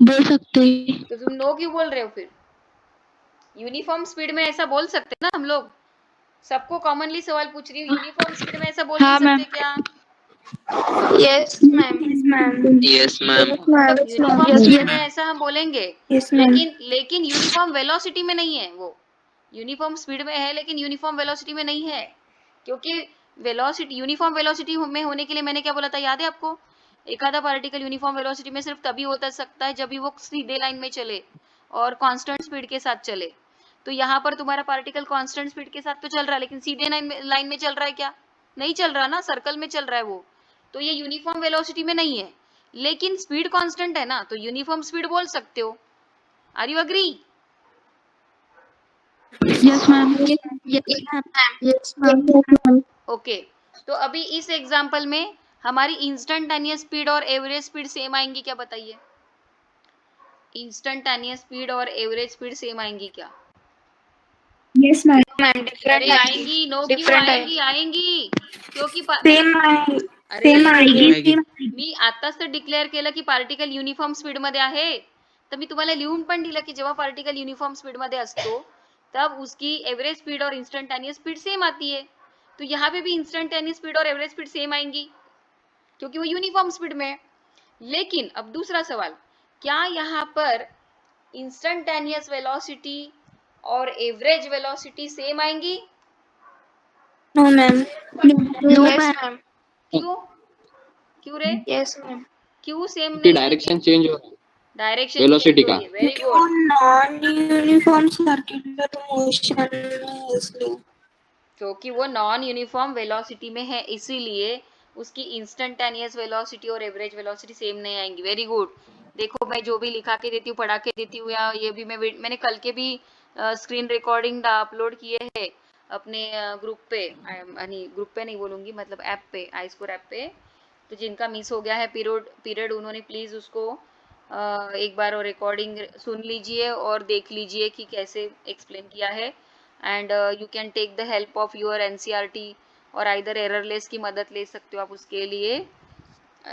बोल सकते हैं. तो तुम नो क्यों बोल रहे हो फिर? यूनिफॉर्म स्पीड में ऐसा बोल सकते हैं ना हम लोग. सबको कॉमनली सवाल पूछ रही हूँ, यूनिफॉर्म स्पीड में ऐसा बोल हाँ, नहीं मैम. सकते क्या? Yes ma'am. Yes, ma'am. तो यूनिफॉर्म स्पीड में ऐसा हम बोलेंगे, यस मैम. लेकिन यूनिफॉर्म वेलोसिटी में नहीं है वो. यूनिफॉर्म स्पीड में है लेकिन यूनिफॉर्म वेलोसिटी में नहीं है, क्योंकि वेलोसिटी यूनिफॉर्म वेलोसिटी में होने के लिए मैंने क्या बोला था याद है आपको? एक आधा पार्टिकल यूनिफॉर्म वेलोसिटी में सिर्फ तभी होता सकता है जब भी वो सीधे लाइन में चले और कांस्टेंट स्पीड के साथ चले. तो यहाँ पर तुम्हारा पार्टिकल कांस्टेंट स्पीड के साथ तो चल रहा है, लेकिन सीधे लाइन में चल रहा है क्या? नहीं चल रहा ना, सर्कल में चल रहा है वो. तो ये यूनिफॉर्म वेलोसिटी में नहीं है, लेकिन स्पीड कांस्टेंट है ना, तो यूनिफॉर्म स्पीड बोल सकते हो. Are you agree? Yes ma'am. Yes ma'am. Okay. तो अभी इस एग्जांपल में हमारी इंस्टेंटेनियस स्पीड और एवरेज स्पीड सेम आएंगी क्या? बताइए. इंस्टेंटेनियस स्पीड और एवरेज स्पीड सेम आएंगी क्या? Yes ma'am. अरे आएंगी. नो क्यों आएंगी? आएंगी क्योंकि अरे मी आताच तर डिक्लेअर केलं की पार्टिकल युनिफॉर्म स्पीड मध्ये आहे, तर मी तुम्हाला लिहून पण दिलं की जेव्हा पार्टिकल युनिफॉर्म स्पीड मध्ये असतो तब उसकी एवरेज स्पीड और इंस्टेंटेनियस स्पीड सेम आती है. तो यहाँ पे भी इंस्टेंटेनियस स्पीड और एवरेज स्पीड सेम आएंगी क्योंकि वो यूनिफॉर्म स्पीड में है. लेकिन अब दूसरा सवाल, क्या यहाँ पर इंस्टेंटेनियस वेलोसिटी और एवरेज वेलोसिटी सेम आएंगी? No ma'am. No ma'am. क्यों? क्यों रे? Yes ma'am. क्यों सेम की नहीं? डायरेक्शन चेंज हो रहा है डायरेक्शन वेलोसिटी का. Very good. Non uniform circular motion में इसलिए. क्योंकि वो नॉन यूनिफॉर्म वेलोसिटी में है इसीलिए उसकी इंस्टेंटेनियस वेलोसिटी और एवरेज वेलोसिटी सेम नहीं आएंगी. Very good. देखो मैं जो भी लिखा के देती हूँ, पढ़ा के देती हूँ, या ये भी मैंने कल के भी स्क्रीन रिकॉर्डिंग अपलोड किए हैं अपने ग्रुप पे, ग्रुप पे नहीं बोलूँगी, मतलब ऐप पे, आई स्कोर ऐप पे. तो जिनका मिस हो गया है पीरियड उन्होंने प्लीज़ उसको एक बार और रिकॉर्डिंग सुन लीजिए और देख लीजिए कि कैसे एक्सप्लेन किया है. And you can take the help of your NCERT और आइदर एररलेस की मदद ले सकते हो आप उसके लिए.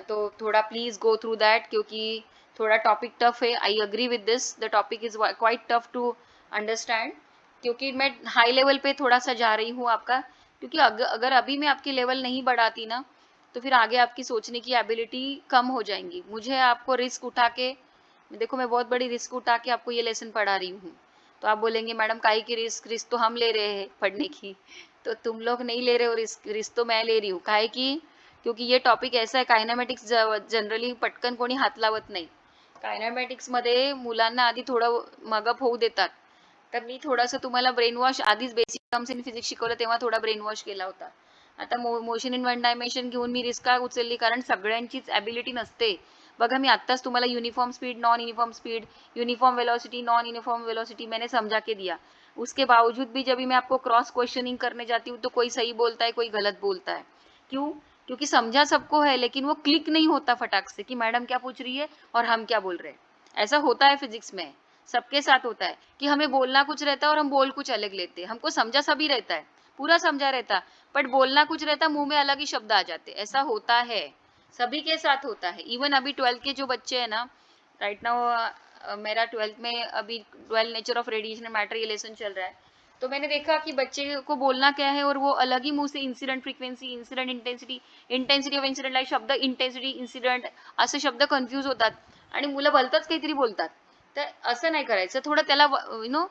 तो थोड़ा प्लीज़ गो थ्रू दैट, क्योंकि थोड़ा टॉपिक टफ है, I agree with this, the topic is quite tough to understand, क्योंकि मैं हाई लेवल पे थोड़ा सा जा रही हूँ आपका, क्योंकि अगर अभी मैं आपकी लेवल नहीं बढ़ाती ना तो फिर आगे आपकी सोचने की एबिलिटी कम हो जाएंगी। मुझे आपको रिस्क उठा के, देखो मैं बहुत बड़ी रिस्क उठा के आपको ये लेसन पढ़ा रही हूँ, तो आप बोलेंगे मैडम काहे की रिस्क तो हम ले रहे हैं पढ़ने की, तो तुम लोग नहीं ले रहे हो रिस्क तो मैं ले रही हूँ। काहे की, क्योंकि ये टॉपिक ऐसा आहे, कायनामॅटिक्स जनरली पटकन कोणी हात लावत नाही। कायनामॅटिक्स मध्ये मुलांना आधी थोडं मगअप होऊ देतात, तर मी थोडंसं तुम्हाला ब्रेन वॉश, आधीच बेसिक टर्म्स इन फिजिक्स शिकवलं तेव्हा थोडा ब्रेन वॉश केला होता। आता मोशन इन वन डायमेन्शन घेऊन मी रिस्क का उचलली, कारण सगळ्यांचीच ॲबिलिटी नसते। बघा मी आत्ताच तुम्हाला uniform speed, non uniform speed, uniform velocity, non uniform velocity मैंने समझा के दिया। उसके बावजूद भी जब मैं आपको क्रॉस क्वेश्चनिंग करने जाती हूँ तो कोई सही बोलता है, कोई गलत बोलता है। क्यों? क्योंकि समझा सबको है, लेकिन वो क्लिक नहीं होता फटाक से कि मैडम क्या पूछ रही है और हम क्या बोल रहे हैं। ऐसा होता है फिजिक्स में, सबके साथ होता है कि हमें बोलना कुछ रहता है और हम बोल कुछ अलग लेते हैं। हमको समझा सभी रहता है, पूरा समझा रहता, बट बोलना कुछ रहता, मुंह में अलग ही शब्द आ जाते। ऐसा होता है, सभी के साथ होता है। इवन अभी 12th के जो बच्चे हैं ना, राइट नाउ मेरा 12th में अभी 12 nature of radiation and matter ये लेसन चल रहा है, तो मैंने देखा कि बच्चे को बोलना क्या है और वो अलग ही मुंह से incident frequency, incident intensity, intensity of incident like शब्द इंटेन्सिटी, इन्सिडेंट असे शब्द कन्फ्यूज होतात आणि मुलं भलतंच काहीतरी बोलतात। तर असं नाही करायचं, थोडं त्याला यू नो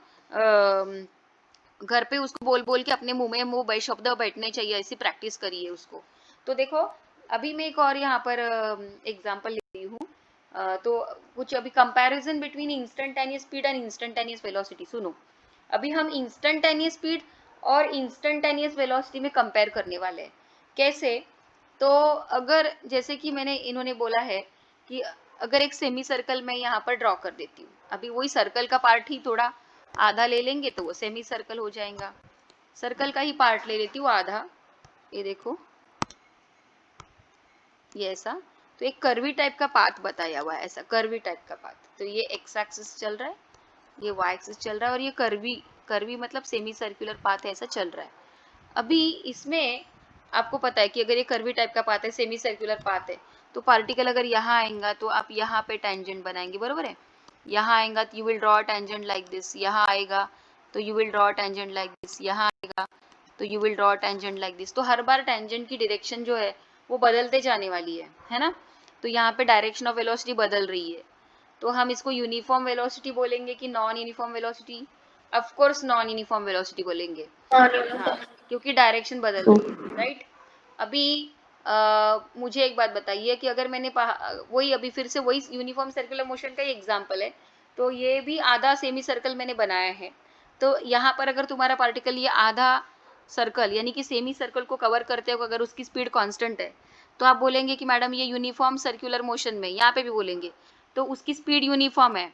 घर पे उसको बोल बोल के अपने मुंह में वो शब्द बैठने चाहिए, ऐसी प्रैक्टिस करिए उसको। तो देखो अभी मैं एक और यहाँ पर एग्जांपल ले रही हूँ, तो कुछ अभी comparison between instantaneous speed and instantaneous velocity. सुनो, अभी हम इंस्टेंटेनियस स्पीड और इंस्टेंटेनियस वेलोसिटी में कंपेयर करने वाले हैं। कैसे? तो अगर जैसे कि मैंने इन्होंने बोला है कि अगर एक सेमी सर्कल मैं यहाँ पर ड्रॉ कर देती हूँ, अभी वही सर्कल का पार्ट ही थोड़ा आधा ले लेंगे तो वो सेमी सर्कल हो जाएगा। सर्कल का ही पार्ट ले लेती हूँ आधा, ये देखो ये ऐसा, तो एक कर्वी टाइप का पाथ बताया हुआ है, ऐसा कर्वी टाइप का पाथ। तो ये एक्स एक्सिस चल रहा है, ये वाई एक्सिस चल रहा है, और ये कर्वी मतलब सेमी सर्कुलर पाथ है, ऐसा चल रहा है। अभी इसमें आपको पता है कि अगर ये कर्वी टाइप का पाथ है, सेमी सर्कुलर पाथ है, तो पार्टिकल अगर यहाँ आएगा तो आप यहाँ पे टेंजेंट बनाएंगे, बरोबर है। यहाँ आएगा तो you will draw tangent like this, यहाँ आएगा तो you will draw tangent like this, यहाँ आएगा तो you will draw tangent like this. तो हर बार टेंजेंट की डायरेक्शन जो है वो बदलते जाने वाली है ना। तो यहाँ पे डायरेक्शन ऑफ वेलोसिटी बदल रही है, तो हम इसको यूनिफॉर्म वेलोसिटी बोलेंगे कि non uniform velocity? Of course non uniform velocity बोलेंगे, हाँ, क्योंकि डायरेक्शन बदल रही है, राइट। अभी मुझे एक बात बताइए कि अगर मैंने वही अभी फिर से वही यूनिफॉर्म सर्कुलर मोशन का ही एग्जांपल है, तो ये भी आधा सेमी सर्कल मैंने बनाया है, तो यहाँ पर अगर तुम्हारा पार्टिकल ये आधा सर्कल यानी कि सेमी सर्कल को कवर करते हो, अगर उसकी स्पीड कांस्टेंट है, तो आप बोलेंगे कि मैडम ये यूनिफॉर्म सर्कुलर मोशन में, यहाँ पे भी बोलेंगे तो उसकी स्पीड यूनिफॉर्म है,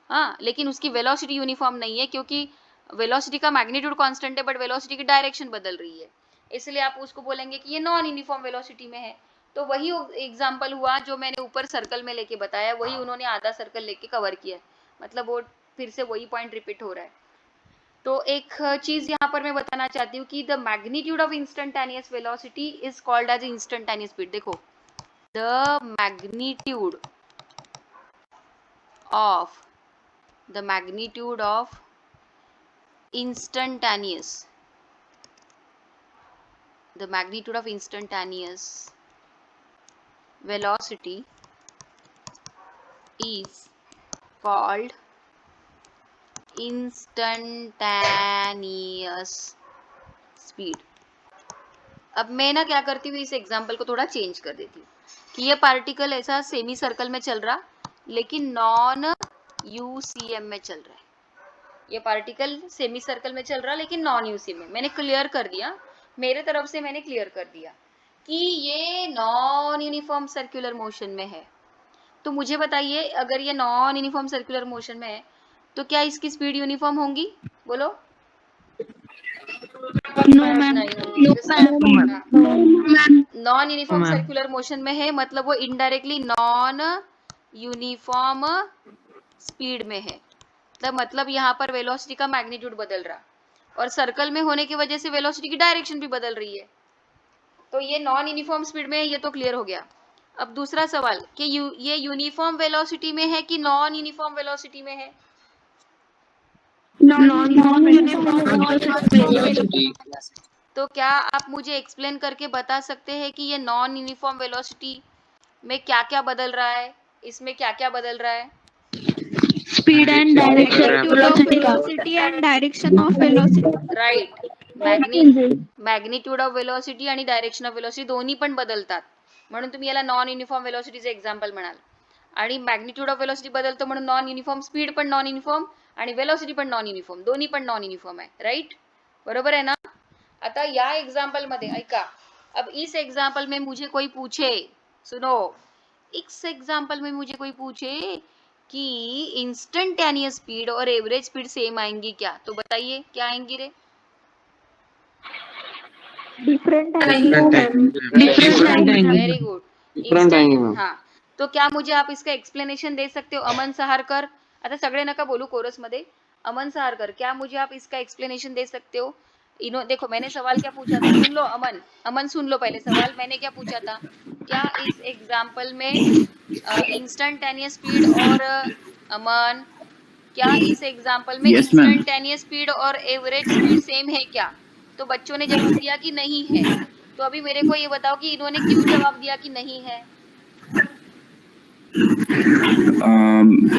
हाँ, लेकिन उसकी वेलोसिटी यूनिफॉर्म नहीं है, क्योंकि वेलोसिटी का मैग्नीट्यूड कांस्टेंट है बट वेलोसिटी की डायरेक्शन बदल रही है, इसलिए आप उसको बोलेंगे कि ये नॉन यूनिफॉर्म वेलोसिटी में है। तो वही एग्जांपल हुआ जो मैंने ऊपर सर्कल में लेके बताया, वही उन्होंने आधा सर्कल लेके कवर किया, मतलब वो फिर से वही पॉइंट रिपीट हो रहा है। तो एक चीज यहाँ पर मैं बताना चाहती हूँ कि the magnitude of instantaneous velocity is called as instantaneous speed. देखो, the magnitude of instantaneous velocity is called instantaneous speed। अब मैं ना क्या करती हूँ, इस एग्जांपल को थोड़ा चेंज कर देती हूँ कि ये पार्टिकल ऐसा सेमी सर्कल में चल रहा लेकिन नॉन यूसीएम में चल रहा है। ये पार्टिकल सेमी सर्कल में चल रहा लेकिन नॉन यूसीएम में। मैंने क्लियर कर दिया, मेरे तरफ से मैंने क्लियर कर दिया कि ये नॉन यूनिफॉर्म सर्कुलर मोशन में है। तो मुझे बताइए, अगर ये नॉन यूनिफॉर्म सर्कुलर मोशन में है तो क्या इसकी स्पीड यूनिफॉर्म होंगी? बोलो। नॉन यूनिफॉर्म सर्कुलर मोशन में है, मतलब वो इनडायरेक्टली नॉन यूनिफॉर्म स्पीड में है। मतलब यहाँ पर वेलोसिटी का मैग्नीट्यूड बदल रहा, और सर्कल में होने की वजह से वेलोसिटी की डायरेक्शन भी बदल रही है। तो ये नॉन यूनिफॉर्म स्पीड में है, ये तो क्लियर हो गया। अब दूसरा सवाल कि ये यूनिफॉर्म वेलोसिटी में है कि नॉन यूनिफॉर्म वेलोसिटी में है? तो क्या आप मुझे एक्सप्लेन करके बता सकते हैं कि ये नॉन यूनिफॉर्म वेलोसिटी में क्या क्या बदल रहा है, इसमें क्या क्या बदल रहा है? Speed and direction of velocity and direction of velocity. Right. Magnitude of velocity आणि डायरेक्शन ऑफ वेलोसिटी दोन्ही पण बदलतात, म्हणून तुम्ही याला नॉन युनिफॉर्म वेलोसिटीचे एक्झाम्पल म्हणाल. आणि मॅग्निट्यूड ऑफ वेलोसिटी बदलतो म्हणून नॉन युनिफॉर्म, स्पीड पण नॉन युनिफॉर्म आणि वेलोसिटी पण नॉन युनिफॉर्म, दोन्ही पण नॉन युनिफॉर्म आहे. राईट, बरोबर है ना? आता या एग्जाम्पल मध्ये ऐका, अब इस एग्जाम्पल में मुझे कोई पूछे, सुनो, इस एग्जाम्पल में मुझे कोई पूछे कि इंस्टेंटेनियस स्पीड और एवरेज स्पीड सेम आएंगी क्या, तो बताइए क्या आएंगी रे? Different very good. इंस्टेंट. हाँ, तो क्या मुझे आप इसका एक्सप्लेनेशन दे सकते हो? अमन सहारकर, आता सगळे नका बोलू कोरस मध्ये. अमन सहारकर, क्या मुझे आप इसका एक्सप्लेनेशन दे सकते हो? देखो मैंने सवाल क्या पूछा था, सुन लो अमन. अमन सुन लो पहले सवाल, मैंने क्या पूछा था? क्या इस एग्जाम्पल में इंस्टेंटेनियस स्पीड और अमन, क्या इस एग्जाम्पल में Yes, ma'am. इंस्टेंटेनियस स्पीड और एवरेज स्पीड सेम है क्या? तो बच्चों ने जवाब दिया कि नहीं है. तो अभी मेरे को ये बताओ कि इन्होंने क्यों जवाब दिया कि नहीं है?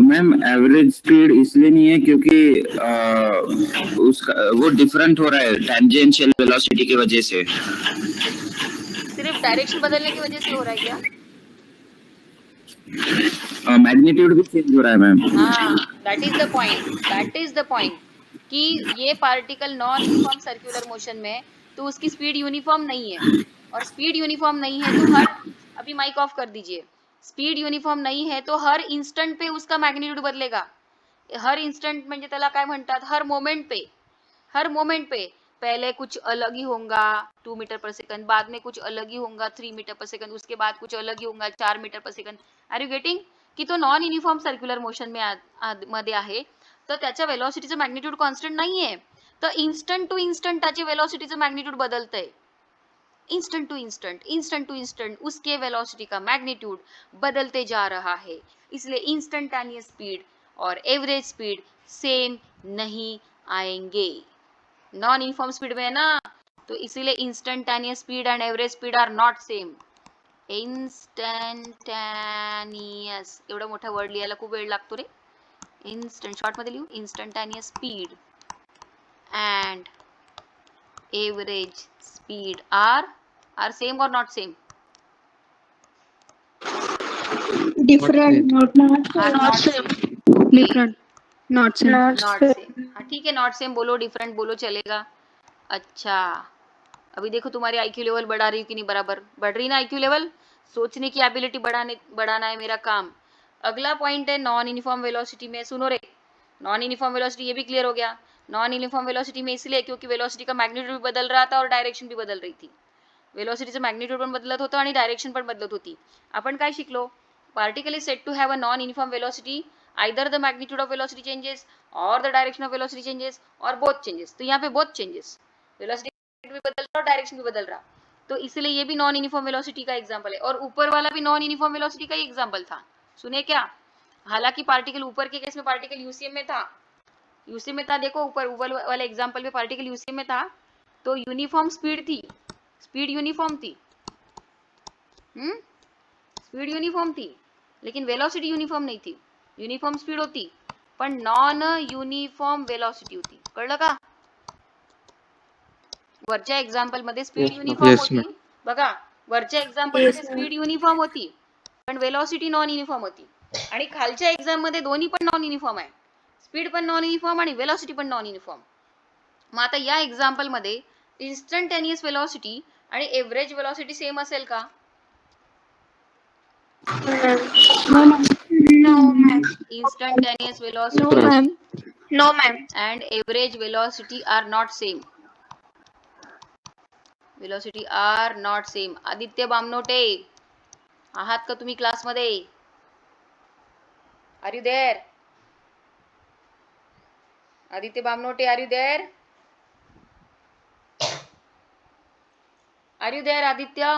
मैम एवरेज स्पीड इसलिए नहीं है क्योंकि उसका वो डिफरेंट हो रहा है टेंजेंशियल वेलोसिटी की वजह से. सिर्फ डायरेक्शन बदलने की वजह से हो रहा है क्या? मैग्नीट्यूड भी चेंज हो रहा है मैम. हाँ, that is the point, that is the point कि ये particle non uniform circular motion में, तो उसकी स्पीड यूनिफॉर्म नहीं है. और स्पीड यूनिफॉर्म नहीं है तो हर, अभी माइक ऑफ कर दीजिए. स्पीड युनिफॉर्म नाही है तो हर इन्स्टंट पे उसका मॅग्निट्यूड बदलेगा. हर इन्स्टंट म्हणजे त्याला काय म्हणतात, हर मोमेंट पे, हर मोमेंट पे पहले कुछ अलग ही होगा 2 मीटर पर सेकंड, बाद में कुछ अलग ही होगा 3 मीटर पर सेकंड, उसके बाद कुछ अलग ही होगा 4 मीटर पर सेकंड. Are you getting? की तो नॉन युनिफॉर्म सर्क्युलर मोशन मध्ये आहे, तर त्याच्या वेलोसिटीचं मॅग्निट्यूड कॉन्स्टंट नाहीये. तर इन्स्टंट टू इन्स्टंट त्याची वेलोसिटीचं मॅग्निट्यूड बदलतंय. इंस्टेंट टू इंस्टेंट उसके वेलोसिटी का मैग्नीट्यूड बदलते जा रहा है. इसलिए इंस्टेंटेनियस स्पीड और एवरेज स्पीड सेम नहीं आएंगे. नॉन यूनिफॉर्म स्पीड में है ना, तो इसीलिए instantaneous speed and average speed are not same. Instantaneous, एवढा मोठा वर्ड लिहायला खूप वेळ लागतो रे. इन्स्टंट शॉर्ट मध्ये लिहू, instantaneous speed and average speed are same or not same? different, Are not same. Okay. different, not same. Not same. हाँ ठीक है, नॉट सेम बोलो, डिफरेंट बोलो, चलेगा. अच्छा, अभी देखो तुम्हारी आईक्यू लेवल बढ़ा रही हो कि नहीं, बराबर बढ़ रही ना आईक्यू लेवल. सोचने की एबिलिटी बढ़ाना है मेरा काम. अगला पॉइंट है नॉन यूनिफॉर्म वेलोसिटी में. सुनो रे, नॉन यूनिफॉर्म वेलोसिटी ये भी क्लियर हो गया. नॉन यूनिफॉर्म वेलोसिटी में इसलिए क्योंकि वेलोसिटी का मैग्नीट्यूड भी बदल रहा था और डायरेक्शन भी बदल रही थी. वेलोसिटीचं मॅग्निट्यूड पण बदलत होतं आणि डायरेक्शन पण बदलत होती. आपण काय शिकलो? Particle is said to have a non uniform velocity, either the magnitude of velocity changes or the direction of velocity changes or both changes. तो यहाँ पे बोथ चेंजेस, वेलोसिटी भी बदल रहा और डायरेक्शन भी बदल रहा. तो इसलिए ये भी नॉन यूनिफॉर्म वेलोसिटी का एग्जाम्पल है. और ऊपर वाला भी नॉन यूनिफॉर्म वेलोसिटी का ही एग्जाम्पल था. सुने क्या? हालांकि पार्टिकल ऊपर के केस में पार्टिकल यूसीएम में था, यूसीएम में था. देखो ऊपर वाले एग्जाम्पल में पार्टिकल यूसीएम में था, तो यूनिफॉर्म स्पीड थी, स्पीड यूनिफॉर्म थी. स्पीड युनिफॉर्म थी, लेकिन वेलोसिटी युनिफॉर्म नहीं थी. युनिफॉर्म स्पीड होती पण नॉन युनिफॉर्म वेलोसिटी होती. कळलं का? वरच्या एक्झाम्पल मध्ये स्पीड युनिफॉर्म Yes, होती ma'am. बघा, वरच्या एक्झाम्पल मध्ये स्पीड युनिफॉर्म होती पण वेलोसिटी नॉन युनिफॉर्म होती. आणि खालच्या एक्झाम मध्ये दोन्ही पण नॉन युनिफॉर्म आहे, स्पीड पण नॉन युनिफॉर्म आणि वेलोसिटी पण नॉन युनिफॉर्म. मग आता या एक्झाम्पल मध्ये इन्स्टंटेनियस वेलोसिटी आणि एव्हरेज वेलोसिटी सेम असेल का? No, ma'am. Instantaneous No, velocity ma'am. No, ma'am. and average velocity are not same. Velocity are not same. Aditya बामनोटे, आहात का तुम्ही क्लासमध्ये? Are you there? Aditya Bamnote, are you there? Are you there Aditya?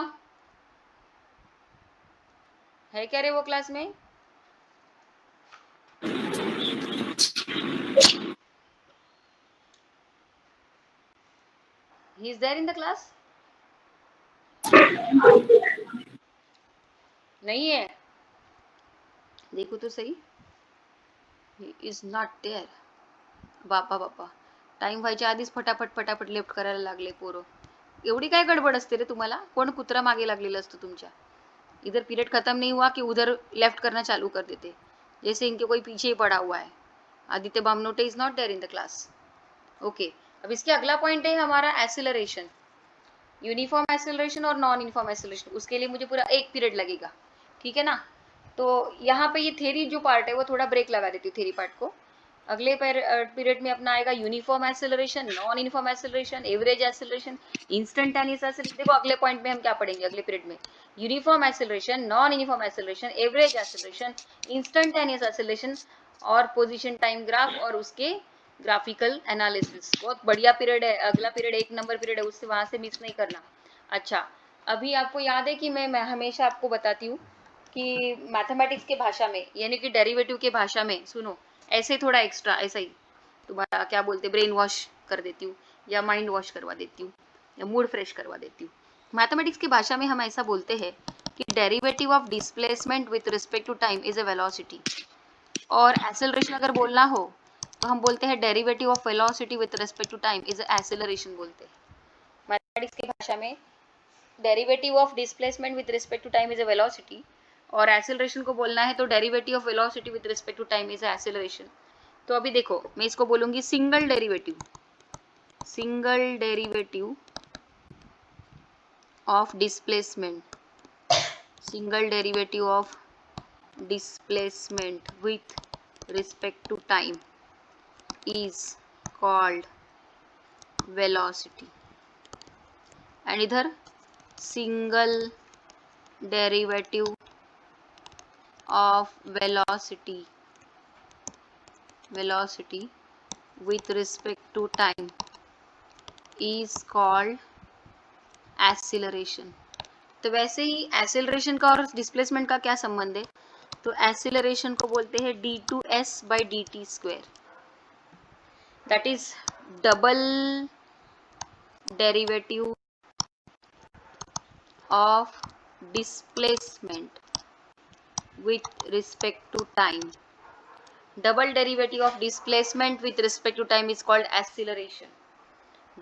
है क्या रे वो क्लास में? He is there in the class? नहीं है? देखो तो सही. He is not there. बापा बापा, टाइम व्हायच्या आधीच फटाफट फटाफट लेफ्ट करायला लागले पोरं. एवढी काय गडबड असते रे तुम्हाला? कोण कुत्रा मागे लागलेला असतो तुमच्या? इधर पीरियड खत्म नहीं हुआ कि उधर लेफ्ट करना चालू कर देते, जैसे इनके कोई पीछे ही पड़ा हुआ है. Aditya Bamnote is not there in the class. Okay, अब इसके अगला पॉइंट है हमारा एसिलरेशन. यूनिफॉर्म एसिलरेशन और नॉन यूनिफॉर्म एसिलरेशन, उसके लिए मुझे पूरा एक पीरियड लगेगा. ठीक है ना? तो यहाँ पे ये थ्योरी जो पार्ट है वो थोड़ा ब्रेक लगा देती हूँ थ्योरी पार्ट को. अगले पीरियड में अपना आएगा uniform acceleration, non uniform acceleration, average acceleration, instantaneous acceleration. देखो अगले पॉइंट में हम क्या पढ़ेंगे अगले पीरियड में. Uniform acceleration, non uniform acceleration, average acceleration, instantaneous acceleration और पोजीशन टाइम ग्राफ और उसके ग्राफिकल एनालिसिस. बहुत बढ़िया पीरियड है. अगला पीरियड 1 नंबर पीरियड है, उससे वहां से मिस नहीं करना. अच्छा, अभी आपको याद है कि मैं हमेशा आपको बताती हूँ कि मैथमेटिक्स के भाषा में, यानी कि डेरिवेटिव के भाषा में, सुनो ऐसे थोड़ा एक्स्ट्रा ऐसा ही तुम्हारा क्या बोलते ब्रेन वॉश कर देती हूँ या माइंड वॉश करवा देती हूँ या मूड फ्रेश करवा देती हूँ. मैथमेटिक्स की भाषा में हम ऐसा बोलते हैं कि derivative of displacement with respect to time is a velocity. और एक्सेलरेशन अगर बोलना हो तो हम बोलते हैं derivative of velocity with respect to time is acceleration बोलते हैं. मैथमेटिक्स की भाषा में derivative of displacement with respect to time is a velocity, और एक्सेलरेशन को बोलना है तो derivative of velocity with respect to time is acceleration. तो अभी देखो मैं इसको बोलूंगी single derivative of displacement, single derivative of displacement with respect to time is called velocity. And इधर single derivative of velocity with respect to time is called acceleration. तो वैसे ही acceleration का और डिस्प्लेसमेंट का क्या संबंध है? तो एक्सेलरेशन को बोलते हैं d2s by dt square. That is double derivative of displacement with respect to time. Double derivative of displacement with respect to time is called acceleration.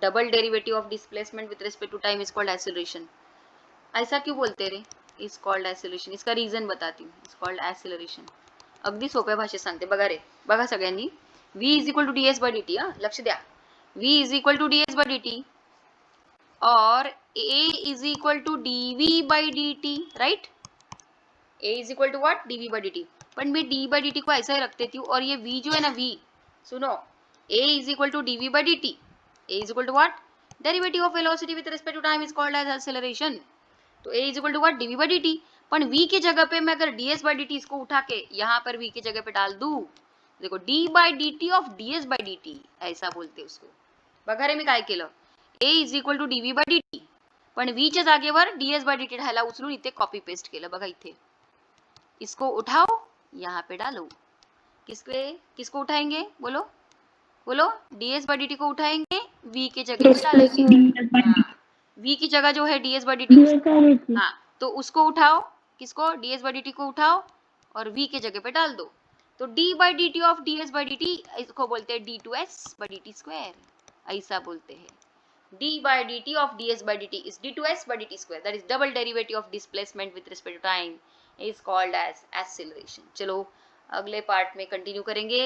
Double derivative of displacement with respect to time is called acceleration. ऐसा क्यों बोलते रे? Is called acceleration. इसका reason बताती हूँ. Is called acceleration. अगदी सोप्या भाषेत सांगते. बघा रे, बघा सगळ्यांनी. v is equal to ds by dt. हा, लक्ष द्या. v is equal to ds by dt और a is equal to dv by dt, right? a is equal to what? dv by dt. पर मैं d by dt को ऐसा ही रख देती हूँ और ये v जो है ना, v सुनो, a is equal to dv by dt. a is equal to what? Derivative of velocity with respect to time is called as acceleration. तो a is equal to what? dv by dt. पर v की जगह पे मैं अगर ds by dt इसको उठा के यहाँ पर v की जगह पे डाल दूं, देखो d by dt of ds by dt ऐसा बोलते उसको. बघा रे मी काय केलं, a is equal to dv by dt पण v च्या जागेवर ds by dt ढायला उचलून इथे कॉपी पेस्ट केलं. बघा इथे इसको उठाओ, यहाँ पे डालो. किसको उठाएंगे? बोलो बोलो. ds by dt को उठाएंगे, v के जगह पे डालेंगे. हाँ, v की जगह जो है ds by dt, हाँ, तो उसको उठाओ. किसको? ds by dt को उठाओ और v के जगह पे डाल दो. तो d by dt of ds by dt इसको बोलते हैं d2s by dt स्क्वायर. ऐसा बोलते हैं. d by dt of ds by dt is d2s by dt square. That is double derivative of displacement with respect to time is called as acceleration. चलो अगले part में continue करेंगे.